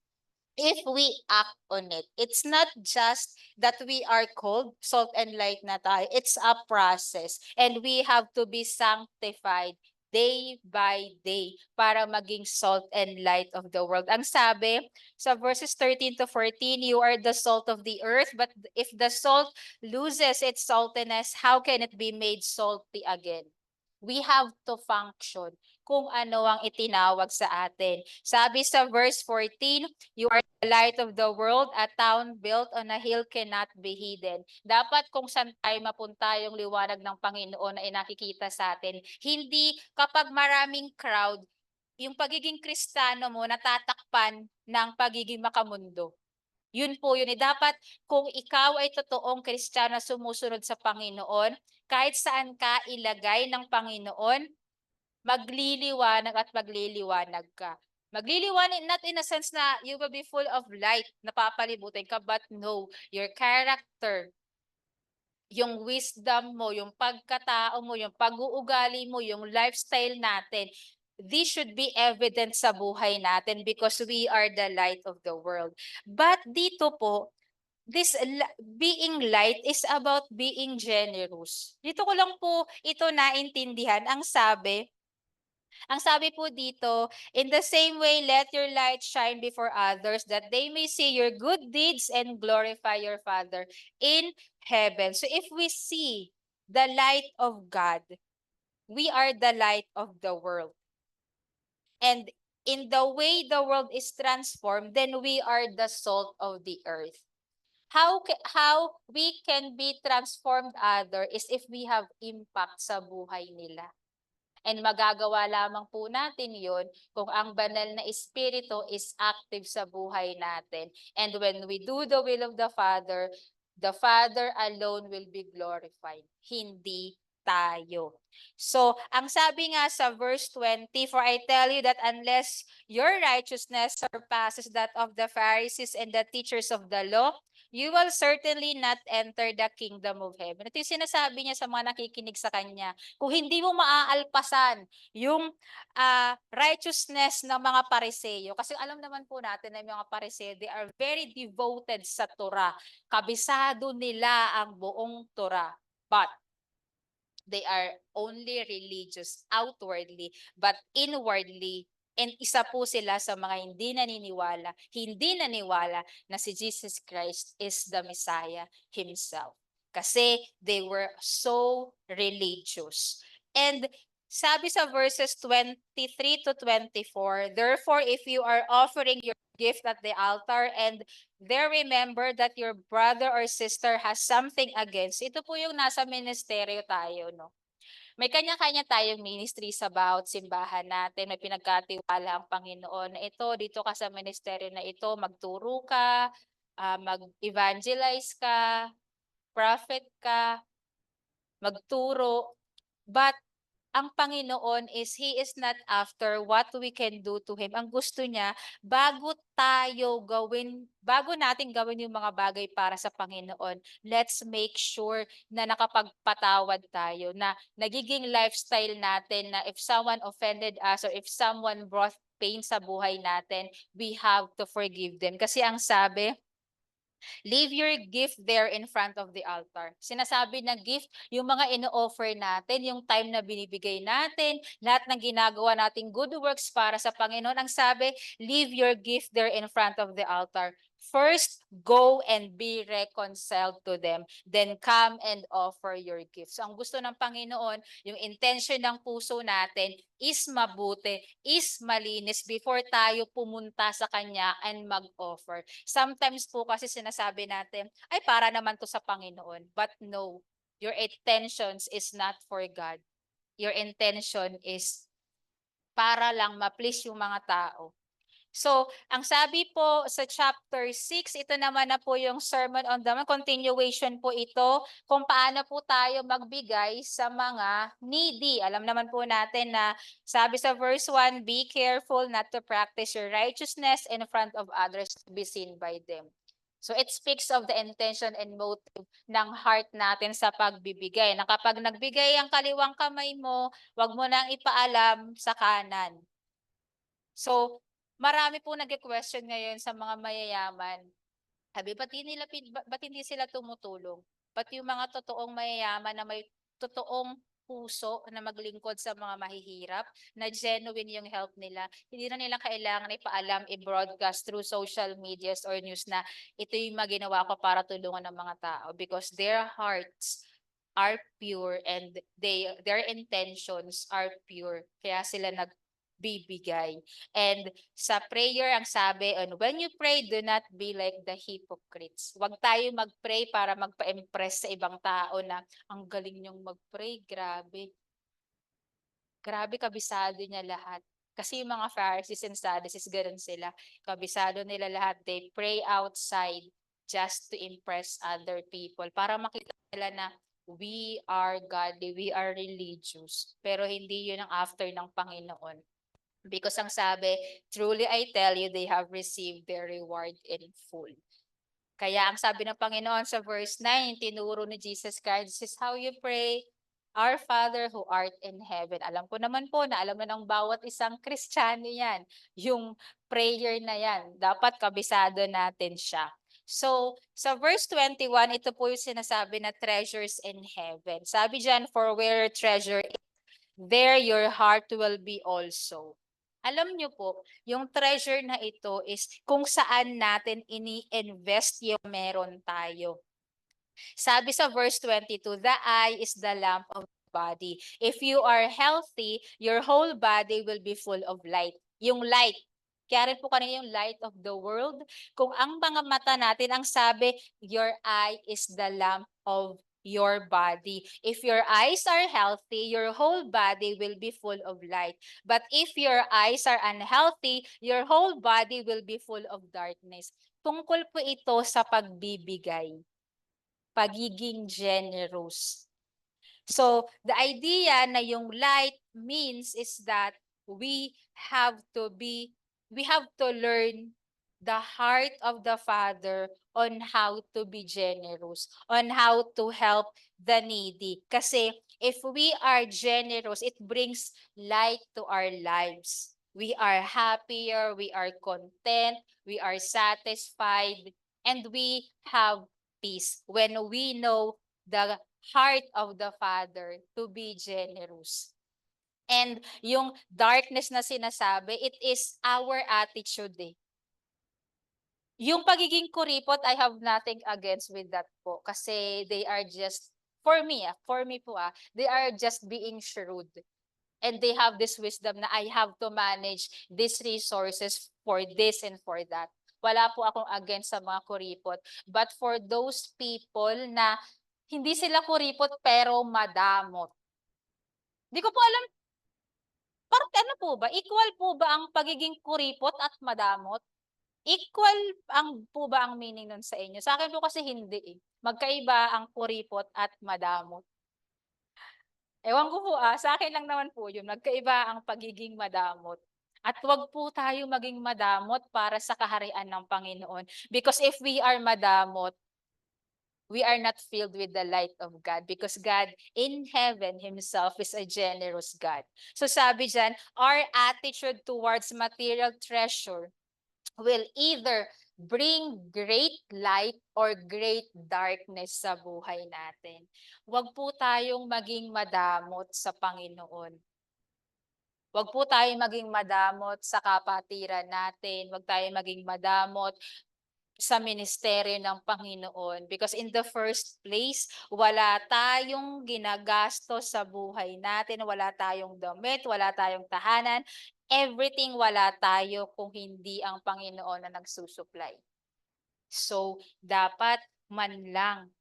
if we act on it. It's not just that we are called salt and light na tayo. It's a process and we have to be sanctified day by day para maging salt and light of the world. Ang sabi sa verses 13 to 14, you are the salt of the earth, but if the salt loses its saltiness, how can it be made salty again? We have to function kung ano ang itinawag sa atin. Sabi sa verse 14, you are the light of the world, a town built on a hill cannot be hidden. Dapat kung saan tayo mapunta yung liwanag ng Panginoon na inakikita sa atin. Hindi kapag maraming crowd, yung pagiging Kristiyano mo natatakpan ng pagiging makamundo. Yun po yun. Dapat kung ikaw ay totoong Kristiyano na sumusunod sa Panginoon, kahit saan ka ilagay ng Panginoon, magliliwanag at magliliwanag ka. Magliliwanag not in a sense na you will be full of light, napapalibutin ka, but no, your character, yung wisdom mo, yung pagkatao mo, yung pag-uugali mo, yung lifestyle natin, this should be evident sa buhay natin because we are the light of the world. But dito po, being light is about being generous. Dito ko lang po ito naintindihan. Ang sabi po dito, in the same way, let your light shine before others that they may see your good deeds and glorify your Father in heaven. So if we see the light of God, we are the light of the world. And in the way the world is transformed, then we are the salt of the earth. How we can be transformed other is if we have impact sa buhay nila. And magagawa lamang po natin yon kung ang banal na espiritu is active sa buhay natin. And when we do the will of the Father alone will be glorified, hindi tayo. So, ang sabi nga sa verse 20, for I tell you that unless your righteousness surpasses that of the Pharisees and the teachers of the law, you will certainly not enter the kingdom of heaven. Ito yung sinasabi niya sa mga nakikinig sa kanya. Kung hindi mo maaalpasan yung righteousness ng mga Pariseyo, kasi alam naman po natin na yung mga Pariseyo, they are very devoted sa Torah. Kabisado nila ang buong Torah. But they are only religious outwardly, but inwardly, and isa po sila sa mga hindi naniwala na si Jesus Christ is the Messiah Himself. Kasi they were so religious. And sabi sa verses 23 to 24, therefore if you are offering your gift at the altar and there remember that your brother or sister has something against, ito po yung nasa ministeryo tayo, no? May kanya-kanya tayong ministry sa bawat simbahan natin. May pinagkatiwala ang Panginoon na ito, dito ka sa ministeryo na ito, magturo ka, mag-evangelize ka, prophet ka, magturo. But ang Panginoon is He is not after what we can do to Him. Ang gusto niya, bago natin gawin yung mga bagay para sa Panginoon, let's make sure na nakapagpatawad tayo, na nagiging lifestyle natin na if someone offended us or if someone brought pain sa buhay natin, we have to forgive them. Kasi ang sabi, leave your gift there in front of the altar. Sinasabi na gift, yung mga ino-offer natin, yung time na binibigay natin, lahat ng ginagawa nating good works para sa Panginoon. Ang sabi, leave your gift there in front of the altar. First, go and be reconciled to them. Then come and offer your gifts. So ang gusto ng Panginoon, yung intention ng puso natin is mabuti, is malinis before tayo pumunta sa Kanya and mag-offer. Sometimes po kasi sinasabi natin, ay para naman to sa Panginoon. But no, your intentions is not for God. Your intention is para lang ma-please yung mga tao. So, ang sabi po sa chapter 6, ito naman na po yung Sermon on the Mount, continuation po ito kung paano po tayo magbigay sa mga needy. Alam naman po natin na sabi sa verse 1, be careful not to practice your righteousness in front of others to be seen by them. So it speaks of the intention and motive ng heart natin sa pagbibigay. Na kapag nagbigay ang kaliwang kamay mo, wag mo nang ipaalam sa kanan. So, marami po nagke-question ngayon sa mga mayayaman. Sabi, ba't hindi sila tumutulong? Ba't yung mga totoong mayayaman na may totoong puso na maglingkod sa mga mahihirap, na genuine yung help nila, hindi na nila kailangan ipaalam, i-broadcast through social medias or news na ito yung maginawa ko para tulungan ng mga tao because their hearts are pure and their intentions are pure. Kaya sila nagbibigay. And sa prayer, ang sabi, and when you pray, do not be like the hypocrites. Huwag tayo mag-pray para magpa-impress sa ibang tao na ang galing niyong mag-pray, grabe. Grabe, kabisado niya lahat. Kasi yung mga Pharisees and Sadducees, ganun sila. Kabisado nila lahat. They pray outside just to impress other people. Para makita nila na we are godly, we are religious. Pero hindi yun ang after ng Panginoon. Because ang sabi, truly I tell you, they have received their reward in full. Kaya ang sabi ng Panginoon sa verse 9, tinuro ni Jesus Christ, this is how you pray, Our Father who art in heaven. Alam ko naman po na alam na ng bawat isang Kristiyano yan, yung prayer na yan. Dapat kabisado natin siya. So, sa verse 21, ito po yung sinasabi na treasures in heaven. Sabi dyan, for where treasure is, there your heart will be also. Alam niyo po, yung treasure na ito is kung saan natin ini-invest yung meron tayo. Sabi sa verse 22, the eye is the lamp of the body. If you are healthy, your whole body will be full of light. Yung light, kaya rin po kanina yung light of the world. Kung ang mga mata natin, ang sabi, your eye is the lamp of your body. If your eyes are healthy, your whole body will be full of light. But if your eyes are unhealthy, your whole body will be full of darkness. Tungkol po ito sa pagbibigay, pagiging generous. So, the idea na yung light means is that we have to learn the heart of the Father on how to be generous, on how to help the needy. Kasi if we are generous, it brings light to our lives. We are happier, we are content, we are satisfied, and we have peace when we know the heart of the Father to be generous. And yung darkness na sinasabi, it is our attitude eh. Yung pagiging kuripot, I have nothing against with that po. Kasi they are just, for me po they are just being shrewd. And they have this wisdom na I have to manage these resources for this and for that. Wala po akong against sa mga kuripot. But for those people na hindi sila kuripot pero madamot. Di ko po alam, parang ano po ba? Equal po ba ang pagiging kuripot at madamot? Equal po ba ang meaning nun sa inyo? Sa akin po kasi hindi eh. Magkaiba ang kuripot at madamot. Ewan ko po sa akin lang naman po yun. Magkaiba ang pagiging madamot. At wag po tayo maging madamot para sa kaharian ng Panginoon. Because if we are madamot, we are not filled with the light of God. Because God in heaven himself is a generous God. So sabi dyan, our attitude towards material treasure will either bring great light or great darkness sa buhay natin. Huwag po tayong maging madamot sa Panginoon. Huwag po tayong maging madamot sa kapatiran natin. Huwag tayong maging madamot sa ministeryo ng Panginoon. Because in the first place, wala tayong ginagastos sa buhay natin, wala tayong damit, wala tayong tahanan, everything wala tayo kung hindi ang Panginoon na nagsusupply. So, dapat man lang,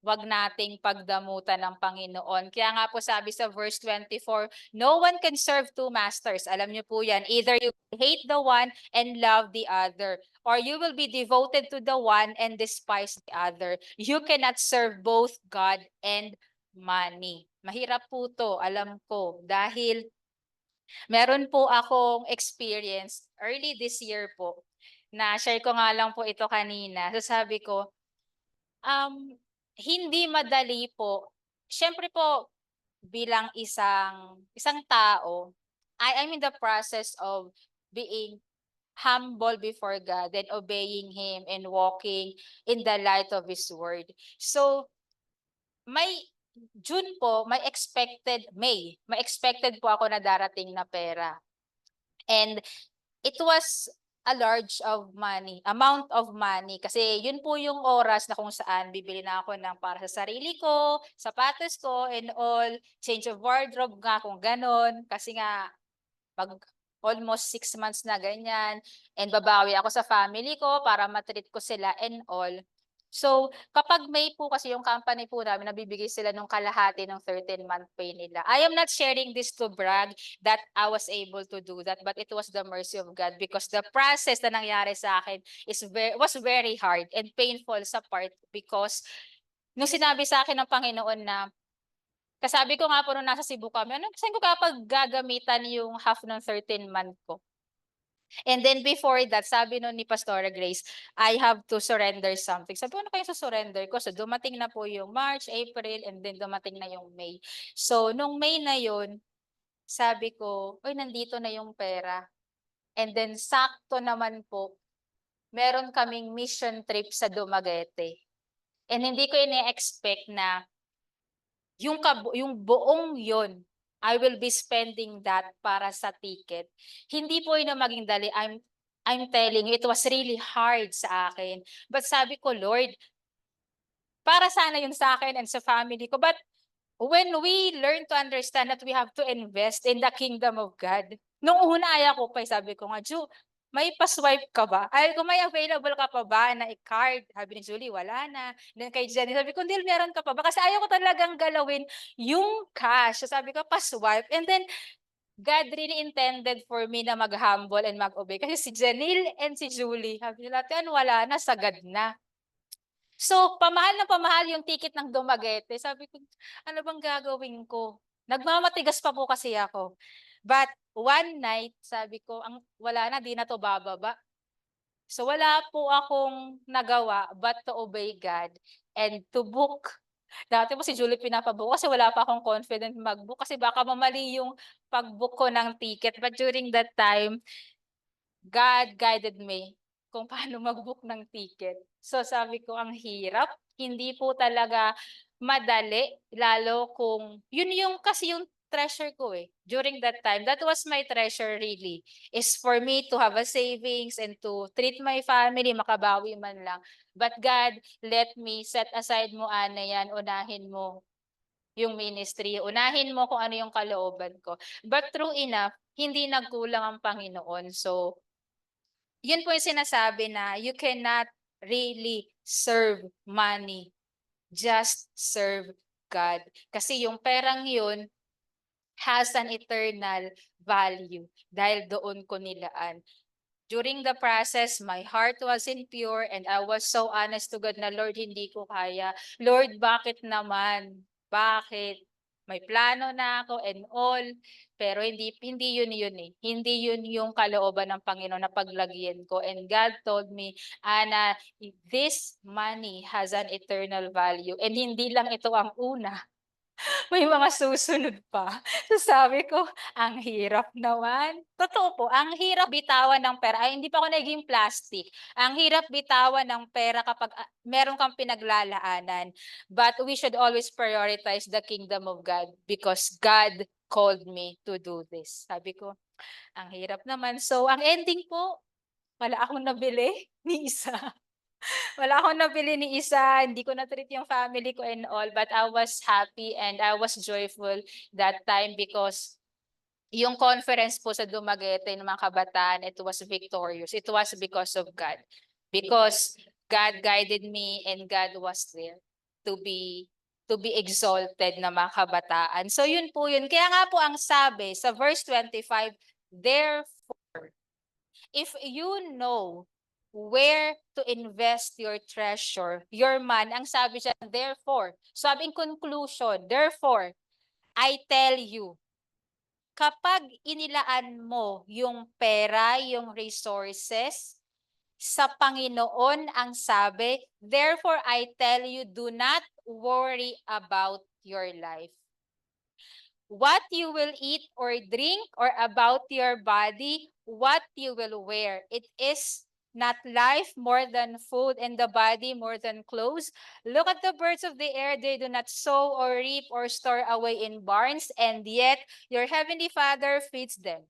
'wag nating pagdamutan ng Panginoon. Kaya nga po sabi sa verse 24, "No one can serve two masters." Alam niyo po 'yan, either you hate the one and love the other, or you will be devoted to the one and despise the other. You cannot serve both God and money. Mahirap po 'to, alam ko, dahil meron po akong experience early this year po, na-share ko nga lang po ito kanina. So sabi ko, hindi madali po. Siyempre po, bilang isang isang tao, I'm in the process of being humble before God and obeying Him and walking in the light of His word. So, may June po, may expected po ako na darating na pera. And it was a large of money, amount of money, kasi yun po yung oras na kung saan bibili na ako ng para sa sarili ko, sapatos ko and all, change of wardrobe nga kung gano'n. Kasi nga pag almost 6 months na ganyan, and babawi ako sa family ko para ma-treat ko sila and all. So, kapag May po kasi yung company po namin nabibigay sila nung kalahati ng 13-month pay nila. I am not sharing this to brag that I was able to do that, but it was the mercy of God, because the process na nangyari sa akin was very hard and painful sa part, because nung sinabi sa akin ng Panginoon na, kasabi ko nga po nung nasa Cebu kami, ano, saan ko kapag gagamitan yung half ng 13-month ko? And then before that, sabi nun ni Pastora Grace, I have to surrender something. Sabi ko, ano kayo sa surrender ko? So dumating na po yung March, April, and then dumating na yung May. So nung May na yun, sabi ko, uy, nandito na yung pera. And then sakto naman po, meron kaming mission trip sa Dumaguete. And hindi ko ine-expect na yung buong yon, I will be spending that para sa ticket. Hindi po yun ang maging dali. I'm telling you, it was really hard sa akin. But sabi ko, Lord, para sana yun sa akin and sa family ko. But when we learn to understand that we have to invest in the kingdom of God, nung una ayaw ko pa, sabi ko nga, Ju, may pa-swipe ka ba? Ay, kung may available ka pa ba na i-card? Sabi ni Julie, wala na. Then kay Jenny, sabi ko, Dil, meron ka pa ba? Kasi ayaw ko talagang galawin yung cash. So sabi ko, pa-swipe. And then, God really intended for me na mag-humble and mag-obey. Kasi si Janil and si Julie, sabi nila, "Tiyan, wala na, sagad na." So, pamahal na pamahal yung ticket ng Dumaguete. Sabi ko, ano bang gagawin ko? Nagmamatigas pa po kasi ako. But one night, sabi ko, wala na, di na to bababa. So wala po akong nagawa but to obey God and to book. Dati po si Julie pinapabook kasi wala pa akong confident mag-book kasi baka mamali yung pag-book ko ng ticket. But during that time, God guided me kung paano mag-book ng ticket. So sabi ko, ang hirap. Hindi po talaga madali, lalo kung yun yung kasi yung treasure ko eh. During that time, that was my treasure really, is for me to have a savings and to treat my family, makabawi man lang. But God, let me set aside mo, Ana, yan, unahin mo yung ministry, unahin mo kung ano yung kalooban ko. But true enough, hindi nagkulang ang Panginoon. So, yun po yung sinasabi na you cannot really serve money. Just serve God. Kasi yung perang yun has an eternal value dahil doon ko nilaan. During the process, my heart wasn't pure and I was so honest to God na, Lord, hindi ko kaya. Lord, bakit naman? Bakit? May plano na ako and all, pero hindi yun yun eh. Hindi yun yung kalooban ng Panginoon na paglagyan ko. And God told me, Ana, this money has an eternal value. And hindi lang ito ang una. May mga susunod pa. So sabi ko, ang hirap naman. Totoo po, ang hirap bitawan ng pera. Ay, hindi pa ako naging plastic. Ang hirap bitawan ng pera kapag meron kang pinaglalaanan. But we should always prioritize the kingdom of God because God called me to do this. Sabi ko, ang hirap naman. So, ang ending po, wala akong nabili ni isa. Wala akong nabili ni isa, hindi ko na-treat yung family ko and all, but I was happy and I was joyful that time because yung conference po sa Dumaguete ng mga kabataan, it was victorious. It was because of God. Because God guided me and God was there to be exalted na mga kabataan. So yun po yun. Kaya nga po ang sabi sa verse 25, therefore, if you know where to invest your treasure, your man, ang sabi siya, therefore, sabi in conclusion, therefore, I tell you, kapag inilaan mo yung pera, yung resources sa Panginoon, ang sabi, therefore I tell you, do not worry about your life. What you will eat or drink, or about your body, what you will wear. It is not life more than food, and the body more than clothes. Look at the birds of the air, they do not sow or reap or store away in barns, and yet your heavenly Father feeds them.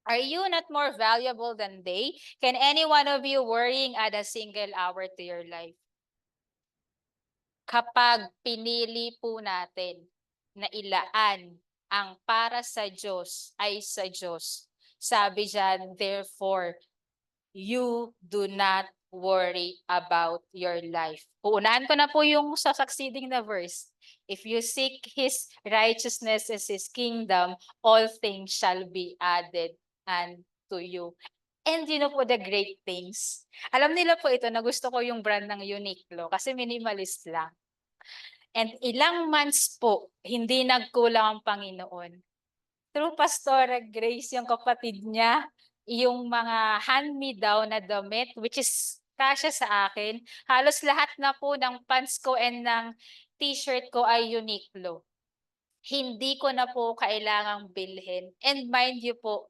Are you not more valuable than they? Can any one of you worrying add a single hour to your life? Kapag pinili po natin na ilaan ang para sa Diyos ay sa Diyos, sabi diyan, therefore, you do not worry about your life. Uunahan ko na po yung sa succeeding na verse. If you seek His righteousness as His kingdom, all things shall be added unto you. And you know po the great things. Alam nila po ito na gusto ko yung brand ng Uniqlo kasi minimalist lang. And ilang months po, hindi nagkulang ang Panginoon. Through Pastora Grace, yung kapatid niya, yung mga hand-me-down na damit, which is kasya sa akin, halos lahat na po ng pants ko and ng t-shirt ko ay Uniqlo. Hindi ko na po kailangang bilhin. And mind you po,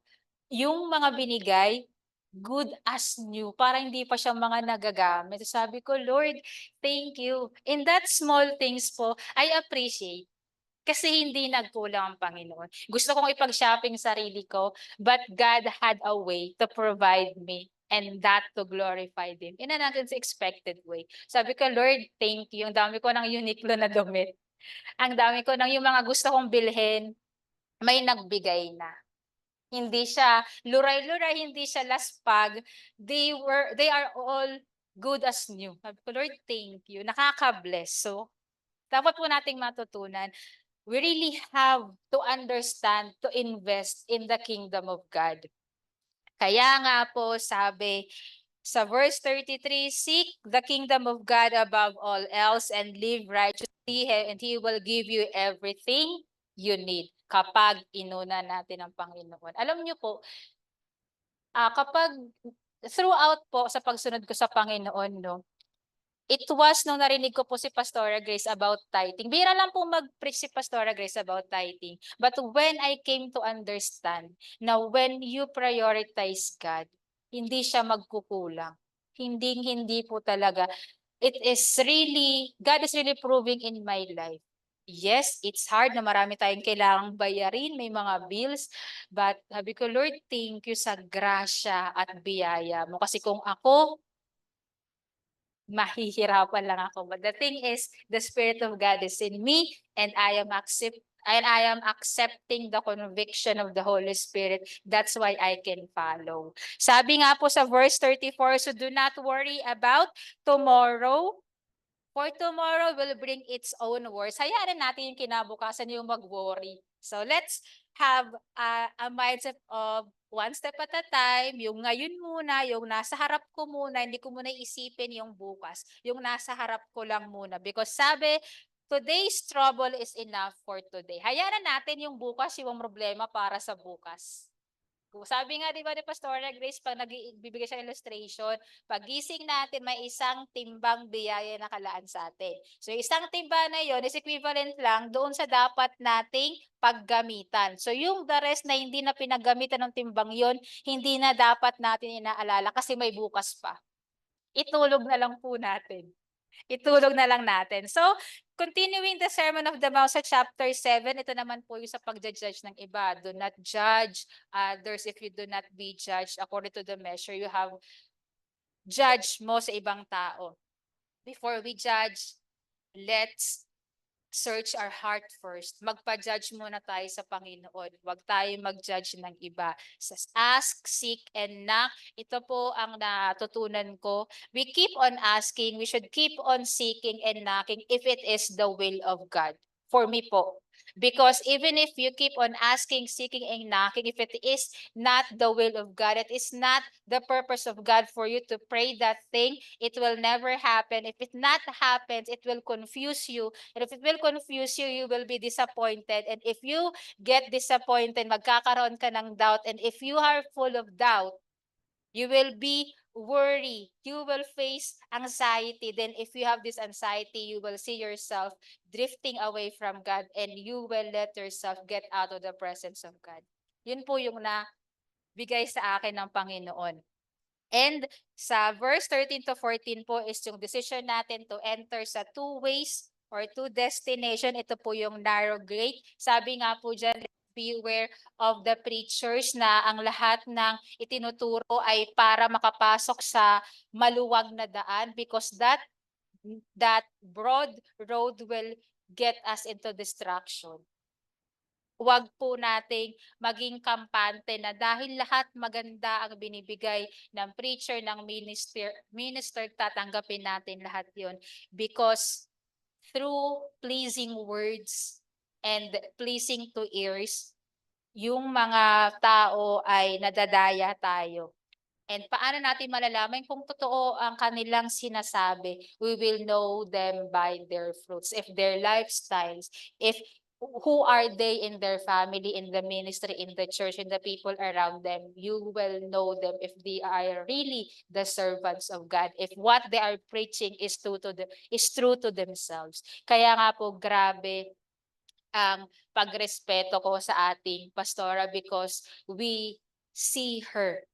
yung mga binigay, good as new. Para hindi pa siya mga nagagamit. Sabi ko, Lord, thank you. In that small things po, I appreciate. Kasi hindi nagkulang ang Panginoon. Gusto kong ipag-shopping sarili ko, but God had a way to provide me and that to glorify Him in an unexpected way. Sabi ko, Lord, thank you. Ang dami ko ng Uniqlo na damit. Ang dami ko ng yung mga gusto kong bilhin, may nagbigay na. Hindi siya luray-luray, hindi siya laspag. They are all good as new. Sabi ko, Lord, thank you. Nakaka-bless. So, dapat po nating matutunan, we really have to understand, to invest in the kingdom of God. Kaya nga po sabi sa verse 33, seek the kingdom of God above all else and live righteously, and He will give you everything you need kapag inuna natin ang Panginoon. Alam niyo po, kapag throughout po sa pagsunod ko sa Panginoon, no, it was nung narinig ko po si Pastora Grace about tithing. Bira lang po mag-preach si Pastora Grace about tithing. But when I came to understand na when you prioritize God, hindi siya magkukulang. Hindi po talaga. It is really, God is really proving in my life. Yes, it's hard na marami tayong kailangang bayarin, may mga bills, but sabi ko, Lord, thank you sa grasya at biyaya mo. Kasi kung ako, mahihirapan lang ako. But the thing is, the Spirit of God is in me, and I am accepting the conviction of the Holy Spirit. That's why I can follow. Sabi nga po sa verse 34, so do not worry about tomorrow, for tomorrow will bring its own worries. Hayaan natin yung kinabukasan yung mag-worry. So let's have a mindset of one step at a time, yung ngayon muna, yung nasa harap ko muna, hindi ko muna isipin yung bukas. Yung nasa harap ko lang muna. Because sabi, today's trouble is enough for today. Hayaan natin yung bukas, yung problema para sa bukas. Sabi nga, di ba, ni Pastora Grace, pag nagbibigay siya ng illustration, pagising natin, may isang timbang biyaya na kalaan sa atin. So, isang timba na yon is equivalent lang doon sa dapat nating paggamitan. So, yung the rest na hindi na pinaggamitan ng timbang yon, hindi na dapat natin inaalala kasi may bukas pa. Itulog na lang po natin. Itulog na lang natin. So, continuing the Sermon of the Mount sa chapter 7, ito naman po yung sa pagja-judge ng iba. Do not judge others if you do not be judged according to the measure you have judge mo sa ibang tao. Before we judge, let's search our heart first. Magpa-judge muna tayo sa Panginoon. Huwag tayo mag-judge ng iba. Ask, seek, and knock. Ito po ang natutunan ko. We keep on asking. We should keep on seeking and knocking if it is the will of God. For me po. Because even if you keep on asking, seeking, and knocking, if it is not the will of God, it is not the purpose of God for you to pray that thing, it will never happen. If it not happens, it will confuse you. And if it will confuse you, you will be disappointed. And if you get disappointed, magkakaroon ka ng doubt. And if you are full of doubt, you will be worried. You will face anxiety. Then if you have this anxiety, you will see yourself drifting away from God and you will let yourself get out of the presence of God. Yun po yung nabigay sa akin ng Panginoon. And sa verse 13 to 14 po is yung decision natin to enter sa two ways or two destination. Ito po yung narrow gate. Sabi nga po dyan, beware of the preachers na ang lahat ng itinuturo ay para makapasok sa maluwag na daan because that broad road will get us into destruction. Huwag po nating maging kampante na dahil lahat maganda ang binibigay ng preacher, ng minister, tatanggapin natin lahat yon. Because through pleasing words and pleasing to ears, yung mga tao ay nadadaya tayo. And paano natin malalaman kung totoo ang kanilang sinasabi? We will know them by their fruits. If their lifestyles, if who are they in their family, in the ministry, in the church, in the people around them, you will know them if they are really the servants of God. If what they are preaching is true to themselves. Kaya nga po grabe ang pagrespeto ko sa ating pastora because we see her.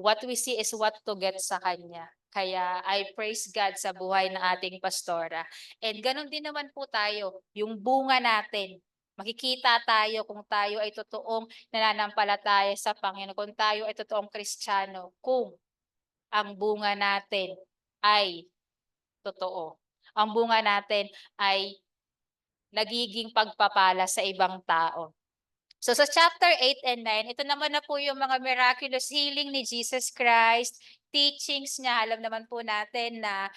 What we see is what to get sa kanya. Kaya I praise God sa buhay ng ating pastora. And ganun din naman po tayo, yung bunga natin. Makikita tayo kung tayo ay totoong nananampalataya sa Panginoon, kung tayo ay totoong Kristiyano, kung ang bunga natin ay totoo. Ang bunga natin ay nagiging pagpapala sa ibang tao. So sa chapter 8 and 9, ito naman na po yung mga miraculous healing ni Jesus Christ, teachings niya. Alam naman po natin na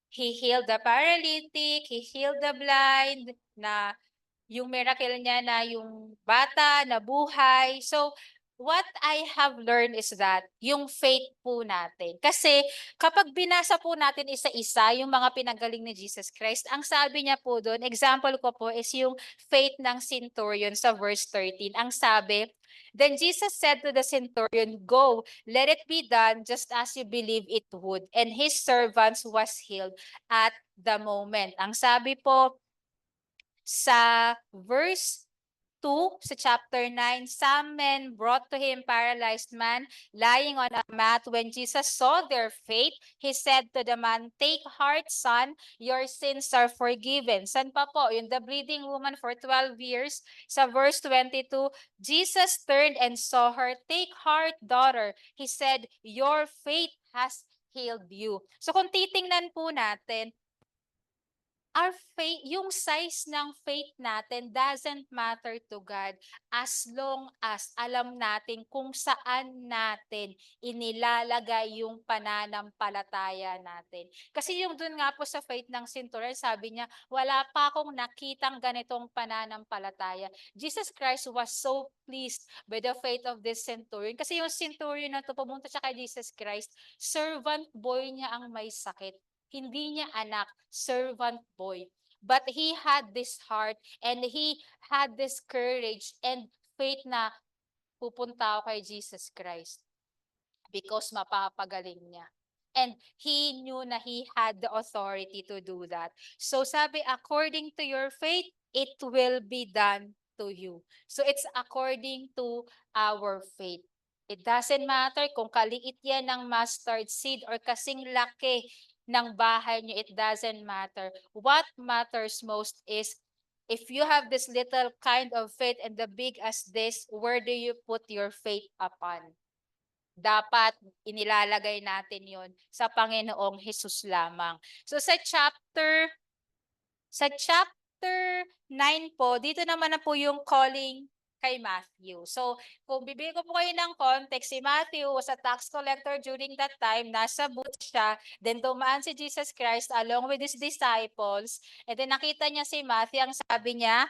He healed the paralytic, He healed the blind, na yung miracle niya na yung bata na buhay. So, what I have learned is that yung faith po natin. Kasi kapag binasa po natin isa-isa yung mga pinagaling ni Jesus Christ, ang sabi niya po doon, example ko po is yung faith ng centurion sa verse 13. Ang sabi, then Jesus said to the centurion, go, let it be done just as you believe it would. And his servants was healed at the moment. Ang sabi po, sa verse 2, sa chapter 9, some men brought to him paralyzed man lying on a mat. When Jesus saw their faith, he said to the man, take heart, son, your sins are forgiven. San pa po? Yung the bleeding woman for 12 years. Sa verse 22, Jesus turned and saw her, take heart, daughter. He said, your faith has healed you. So kung titingnan po natin, our faith, yung size ng faith natin doesn't matter to God as long as alam natin kung saan natin inilalagay yung pananampalataya natin. Kasi yung dun nga po sa faith ng centurion, sabi niya, wala pa akong nakitang ganitong pananampalataya. Jesus Christ was so pleased by the faith of this centurion. Kasi yung centurion na to pumunta siya kay Jesus Christ, servant boy niya ang may sakit. Hindi niya anak, servant boy. But he had this heart and he had this courage and faith na pupunta ako kay Jesus Christ because mapapagaling niya. And he knew na he had the authority to do that. So sabi, according to your faith, it will be done to you. So it's according to our faith. It doesn't matter kung kaliit yan ng mustard seed or kasing laki ng bahay niyo, it doesn't matter. What matters most is if you have this little kind of faith and the big as this, where do you put your faith upon? dapat inilalagay natin yon sa Panginoong Hesus lamang. So sa chapter 9 po, dito naman na po yung calling kay Matthew. So, kung bibigyan ko po kayo ng context, si Matthew was a tax collector during that time. Nasa booth siya. Then dumaan si Jesus Christ along with his disciples. And then nakita niya si Matthew. Ang sabi niya,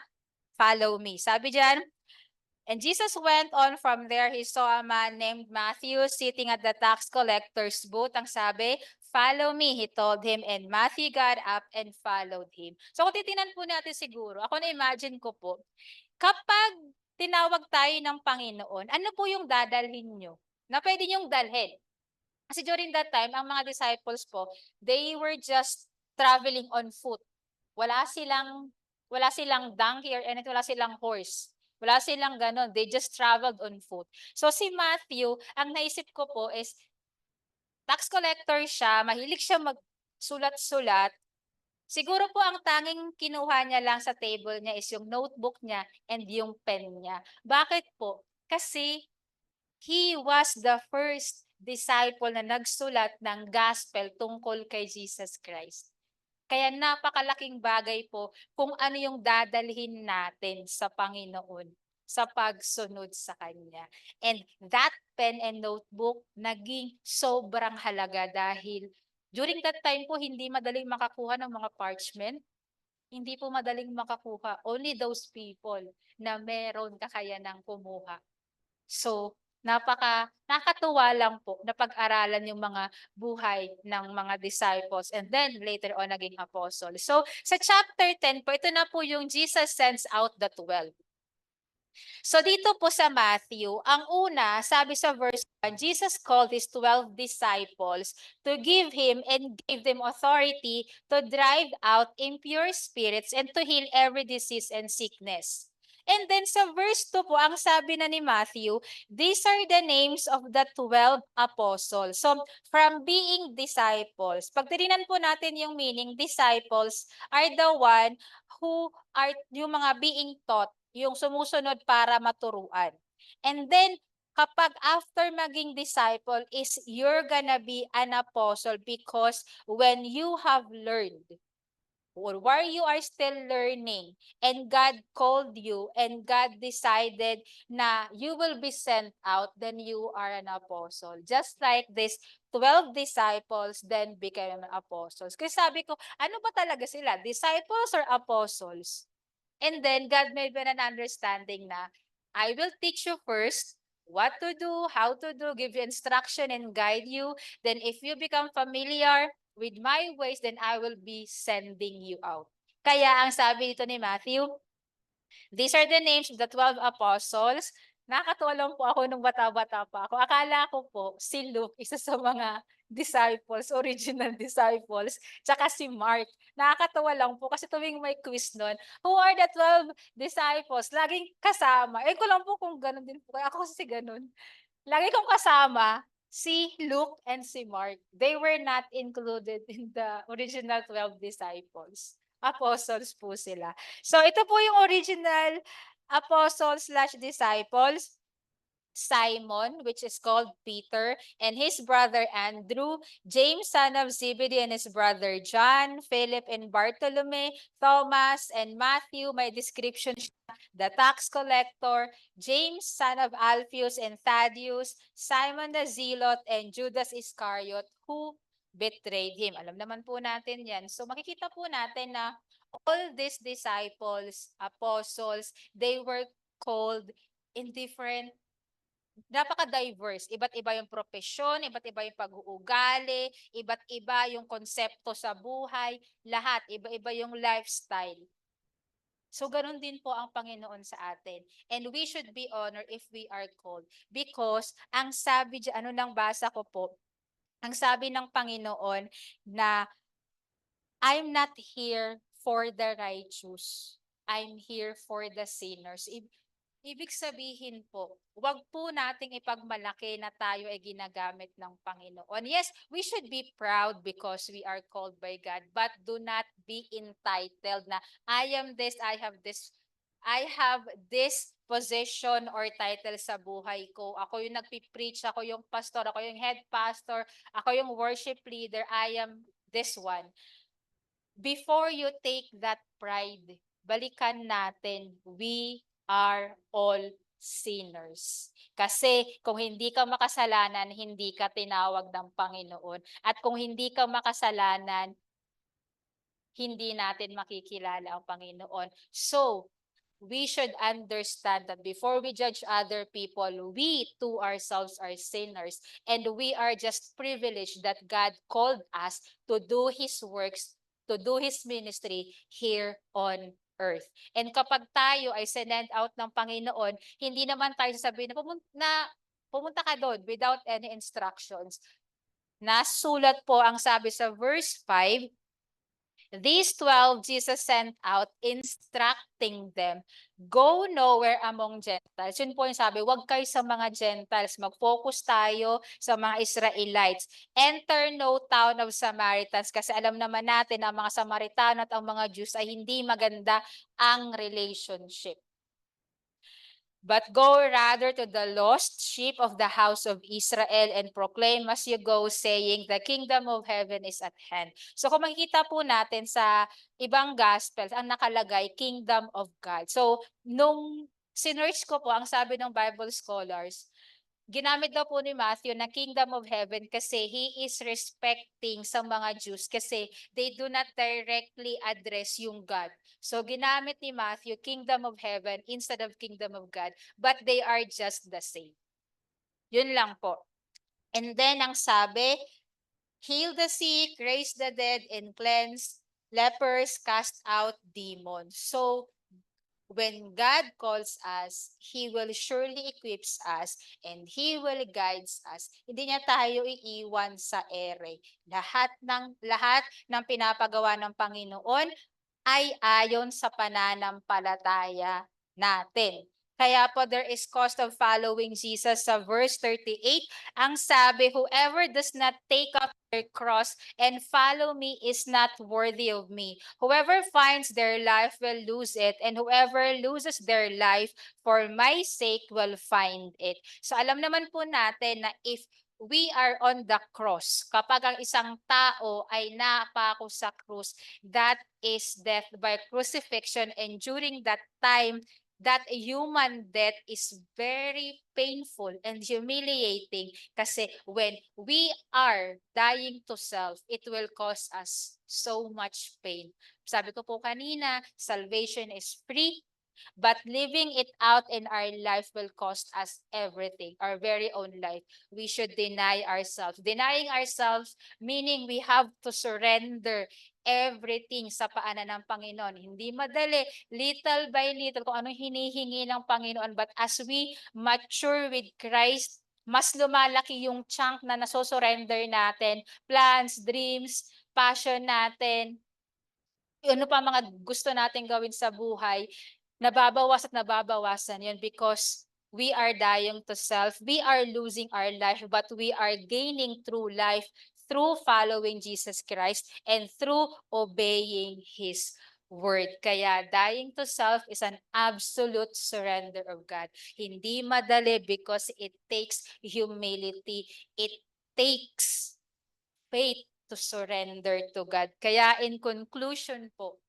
follow me. Sabi diyan, and Jesus went on from there. He saw a man named Matthew sitting at the tax collector's booth. Ang sabi, follow me, he told him. And Matthew got up and followed him. So kung titingnan po natin siguro, ako na-imagine ko po, kapag tinawag tayo ng Panginoon, ano po yung dadalhin nyo? Na pwede nyong dalhin. Kasi during that time, ang mga disciples po, they were just traveling on foot. Wala silang donkey or anything, wala silang horse. Wala silang ganon. They just traveled on foot. So si Matthew, ang naisip ko po is, tax collector siya, mahilig siya magsulat-sulat. Siguro po ang tanging kinuha niya lang sa table niya is yung notebook niya and yung pen niya. Bakit po? Kasi he was the first disciple na nagsulat ng gospel tungkol kay Jesus Christ. Kaya napakalaking bagay po kung ano yung dadalhin natin sa Panginoon sa pagsunod sa Kanya. And that pen and notebook naging sobrang halaga dahil during that time po hindi madaling makakuha ng mga parchment. Hindi po madaling makakuha. Only those people na meron kakayanang kumuha. So, nakakatuwa lang po na pag-aralan yung mga buhay ng mga disciples and then later on naging apostle. So, sa chapter 10 po, ito na po yung Jesus sends out the 12. So dito po sa Matthew, ang una, sabi sa verse 1, Jesus called his 12 disciples to give him and give them authority to drive out impure spirits and to heal every disease and sickness. And then sa verse 2 po, ang sabi na ni Matthew, these are the names of the 12 apostles. So from being disciples, pag tininan po natin yung meaning, disciples are the one who are yung mga being taught, yung sumusunod para maturuan. And then, kapag after maging disciple is you're gonna be an apostle because when you have learned or while you are still learning and God called you and God decided na you will be sent out, then you are an apostle. Just like this 12 disciples then became apostles. Kasi sabi ko, ano ba talaga sila? Disciples or apostles? And then God made an understanding na I will teach you first what to do, how to do, give you instruction and guide you. Then if you become familiar with my ways, then I will be sending you out. Kaya ang sabi dito ni Matthew, these are the names of the 12 apostles. Nakakatuwa lang po ako nung bata-bata pa ako. Akala ko po si Luke, isa sa mga disciples, original disciples, tsaka si Mark. Nakakatuwa lang po kasi tuwing may quiz nun, who are the 12 disciples? Laging kasama. Ko lang po kung ganun din po. Ako kasi ganun. Lagi kong kasama si Luke and si Mark. They were not included in the original 12 disciples. Apostles po sila. So ito po yung original apostles/disciples. Simon, which is called Peter, and his brother Andrew, James, son of Zebedee, and his brother John, Philip and Bartholomew, Thomas and Matthew, may description siya, the tax collector, James, son of Alphaeus and Thaddeus, Simon the Zealot, and Judas Iscariot, who betrayed him. Alam naman po natin yan. So makikita po natin na all these disciples, apostles, they were called in different napaka-diverse. Iba't iba yung propesyon, iba't iba yung pag-uugali, iba't iba yung konsepto sa buhay, lahat, iba-iba yung lifestyle. So, ganun din po ang Panginoon sa atin. And we should be honored if we are called. Because, ang sabi dyan, ano nang basa ko po, ang sabi ng Panginoon na, I'm not here for the righteous. I'm here for the sinners. Ibig sabihin po, wag po nating ipagmalaki na tayo ay ginagamit ng Panginoon. Yes, we should be proud because we are called by God, but do not be entitled na I am this, I have this position or title sa buhay ko. Ako yung nagpi-preach, ako yung pastor, ako yung head pastor, ako yung worship leader, I am this one. Before you take that pride, balikan natin, we are all sinners. Kasi kung hindi ka makasalanan, hindi ka tinawag ng Panginoon. At kung hindi ka makasalanan, hindi natin makikilala ang Panginoon. So, we should understand that before we judge other people, we too ourselves are sinners. And we are just privileged that God called us to do His works, to do His ministry here on earth. And kapag tayo ay sinend out ng Panginoon, hindi naman tayo sasabihin na pumunta ka doon without any instructions. Nasulat po ang sabi sa verse 5, these 12 Jesus sent out, instructing them, go nowhere among Gentiles. Yun po yung sabi, huwag kayo sa mga Gentiles. Mag-focus tayo sa mga Israelites. Enter no town of Samaritans. Kasi alam naman natin na ang mga Samaritano at ang mga Jews ay hindi maganda ang relationship. But go rather to the lost sheep of the house of Israel and proclaim as you go, saying, the kingdom of heaven is at hand. So kung makikita po natin sa ibang gospels, ang nakalagay, kingdom of God. So nung sinearch ko po, ang sabi ng Bible scholars, ginamit daw po ni Matthew na kingdom of heaven kasi he is respecting sa mga Jews kasi they do not directly address yung God. So ginamit ni Matthew kingdom of heaven instead of kingdom of God, but they are just the same. Yun lang po. And then ang sabi, heal the sick, raise the dead, and cleanse lepers, cast out demons. So when God calls us, He will surely equips us and He will guides us. Hindi niya tayo iiwan sa ere. Lahat ng pinapagawa ng Panginoon ay ayon sa pananampalataya natin. Kaya po there is cost of following Jesus sa verse 38. Ang sabi, whoever does not take up their cross and follow me is not worthy of me. Whoever finds their life will lose it, and whoever loses their life for my sake will find it. So alam naman po natin na if we are on the cross, kapag ang isang tao ay napako sa krus, that is death by crucifixion, and during that time, that human death is very painful and humiliating kasi when we are dying to self, it will cause us so much pain. Sabi ko po kanina, salvation is free, but living it out in our life will cost us everything, our very own life. We should deny ourselves. Denying ourselves meaning we have to surrender everything sa paanan ng Panginoon. Hindi madali, little by little, kung anong hinihingi ng Panginoon. But as we mature with Christ, mas lumalaki yung chunk na nasosurrender natin, plans, dreams, passion natin, ano pa mga gusto natin gawin sa buhay, nababawas at nababawasan yun because we are dying to self, we are losing our life, but we are gaining true life through following Jesus Christ and through obeying His word. Kaya dying to self is an absolute surrender of God. Hindi madali because it takes humility, it takes faith to surrender to God. Kaya in conclusion po,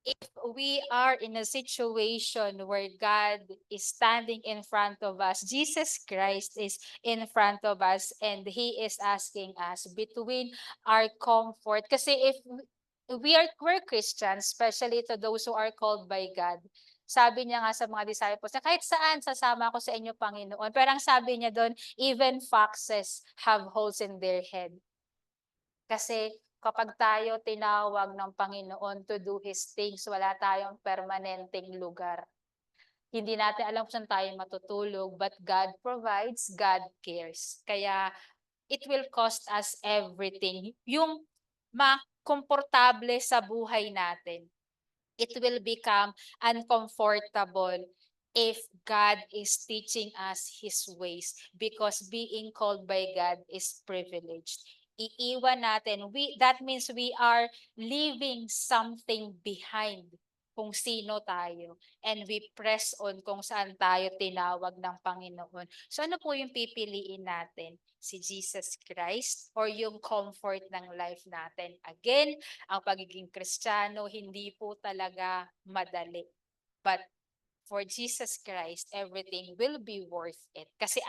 if we are in a situation where God is standing in front of us, Jesus Christ is in front of us, and He is asking us between our comfort. Kasi if we're Christians, especially to those who are called by God, sabi niya nga sa mga disciples na kahit saan sasama ako sa inyo, Panginoon. Pero ang sabi niya doon, even foxes have holes in their head. Kasi kapag tayo tinawag ng Panginoon to do His things, wala tayong permanenteng lugar. Hindi natin alam kung saan tayo matutulog, but God provides, God cares. Kaya it will cost us everything. Yung makomportable sa buhay natin, it will become uncomfortable if God is teaching us His ways because being called by God is privileged. Iiwan natin. That means we are leaving something behind. kung sino tayo, and we press on kung saan tayo tinawag ng Panginoon. So ano po yung pipiliin natin? Si Jesus Christ or yung comfort ng life natin? Again, ang pagiging Kristiyano hindi po talaga madali. But for Jesus Christ, everything will be worth it. Kasi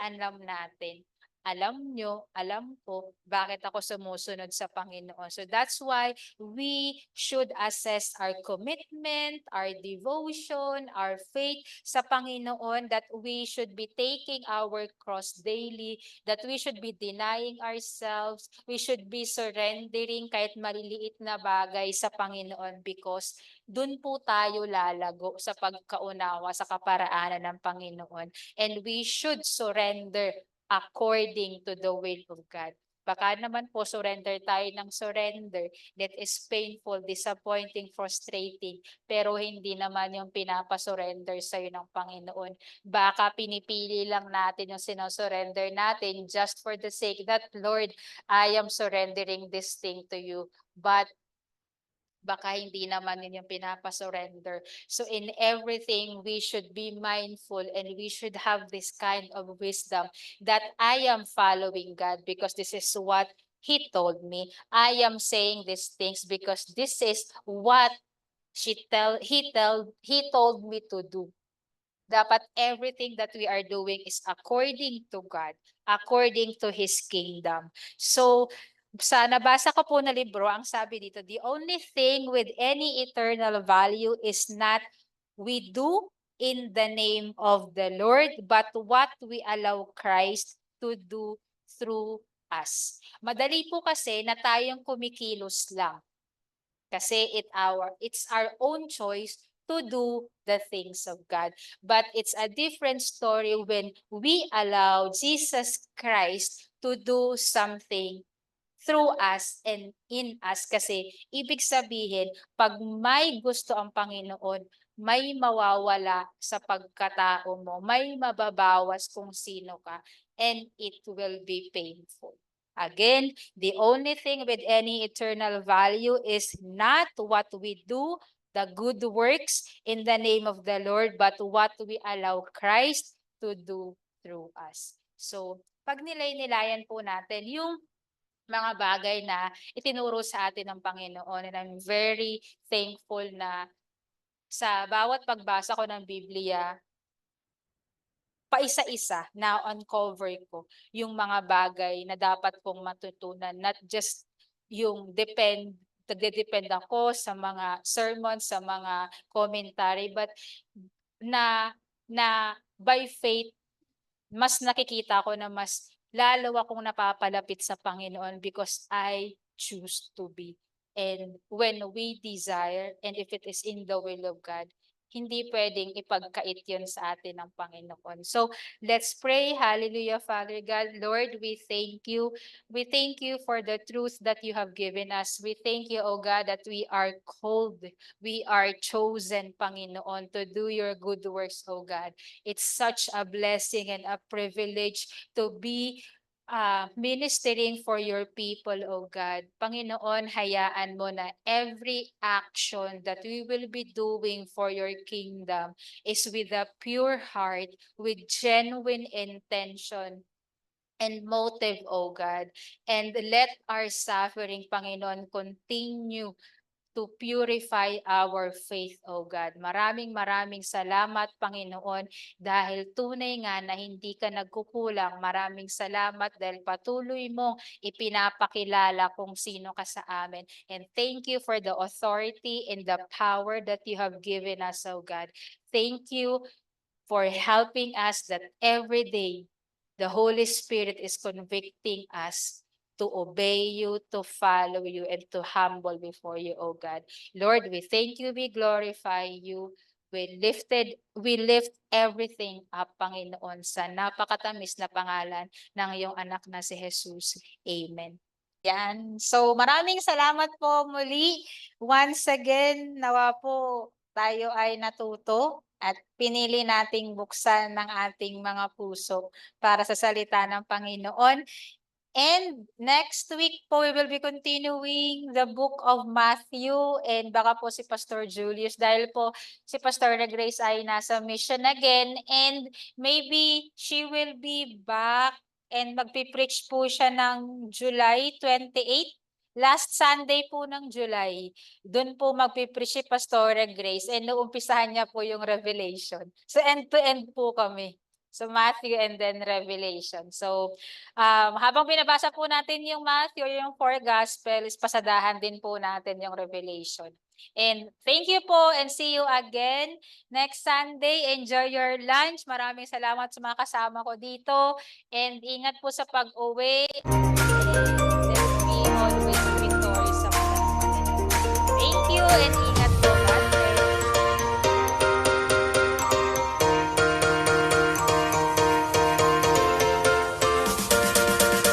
alam nyo, alam ko, bakit ako sumusunod sa Panginoon. So that's why we should assess our commitment, our devotion, our faith sa Panginoon, that we should be taking our cross daily, that we should be denying ourselves, we should be surrendering kahit maliliit na bagay sa Panginoon, because dun po tayo lalago sa pagkaunawa sa kaparaanan ng Panginoon. And we should surrender according to the will of God. Baka naman po surrender tayo ng surrender that is painful, disappointing, frustrating, pero hindi naman yung pinapasurrender sa'yo ng Panginoon. Baka pinipili lang natin yung sinosurrender natin just for the sake that, Lord, I am surrendering this thing to you. But baka hindi naman yun yung pinapasurrender. So in everything, we should be mindful and we should have this kind of wisdom that I am following God because this is what He told me. I am saying these things because this is what he told me to do. Dapat everything that we are doing is according to God, according to His kingdom. So, sa nabasa ko po na libro, ang sabi dito, the only thing with any eternal value is not we do in the name of the Lord, but what we allow Christ to do through us. Madali po kasi na tayong kumikilos lang. Kasi it's our own choice to do the things of God. But it's a different story when we allow Jesus Christ to do something through us and in us. Kasi ibig sabihin, pag may gusto ang Panginoon, may mawawala sa pagkatao mo, may mababawas kung sino ka, and it will be painful. Again, the only thing with any eternal value is not what we do, the good works in the name of the Lord, but what we allow Christ to do through us. So, pag nilay-nilayan po natin yung mga bagay na itinuro sa atin ng Panginoon, and I'm very thankful na sa bawat pagbasa ko ng Biblia, paisa-isa na uncover ko yung mga bagay na dapat kong matutunan, not just yung nagde-depend ako sa mga sermons, sa mga commentary, but na na by faith, mas nakikita ko na mas lalo akong napapalapit sa Panginoon because I choose to be. And when we desire, and if it is in the will of God, hindi pwedeng ipagkait yun sa atin ng Panginoon. So, let's pray. Hallelujah, Father God. Lord, we thank you. We thank you for the truth that you have given us. We thank you, O God, that we are called, we are chosen, Panginoon, to do your good works, O God. It's such a blessing and a privilege to be ministering for your people, O God. Panginoon, hayaan mo na every action that we will be doing for your kingdom is with a pure heart, with genuine intention and motive, O God. And let our suffering, Panginoon, continue to purify our faith, O God. Maraming salamat, Panginoon, dahil tunay nga na hindi ka nagkukulang. Maraming salamat dahil patuloy mong ipinapakilala kung sino ka sa amin. And thank you for the authority and the power that you have given us, O God. Thank you for helping us that every day the Holy Spirit is convicting us to obey you, to follow you, and to humble before you, O God. Lord, we thank you, we glorify you. We lift everything up, Panginoon, sa napakatamis na pangalan ng iyong anak na si Jesus. Amen. Yan. So maraming salamat po muli. Once again, nawa po tayo ay natuto at pinili nating buksan ng ating mga puso para sa salita ng Panginoon. And next week po, we will be continuing the book of Matthew and baka po si Pastor Julius dahil po si Pastor Grace ay nasa mission again and maybe she will be back and magpipreach po siya ng July 28. Last Sunday po ng July. Doon po magpipreach si Pastor Grace and naumpisahan niya po yung Revelation. So end to end po kami. So Matthew and then Revelation. So habang binabasa po natin yung Matthew or yung four Gospels, pasadahan din po natin yung Revelation. And thank you po and see you again next Sunday. Enjoy your lunch. Maraming salamat sa mga kasama ko dito. And ingat po sa pag-uwi. Let's be always victorious sa mga. Thank you and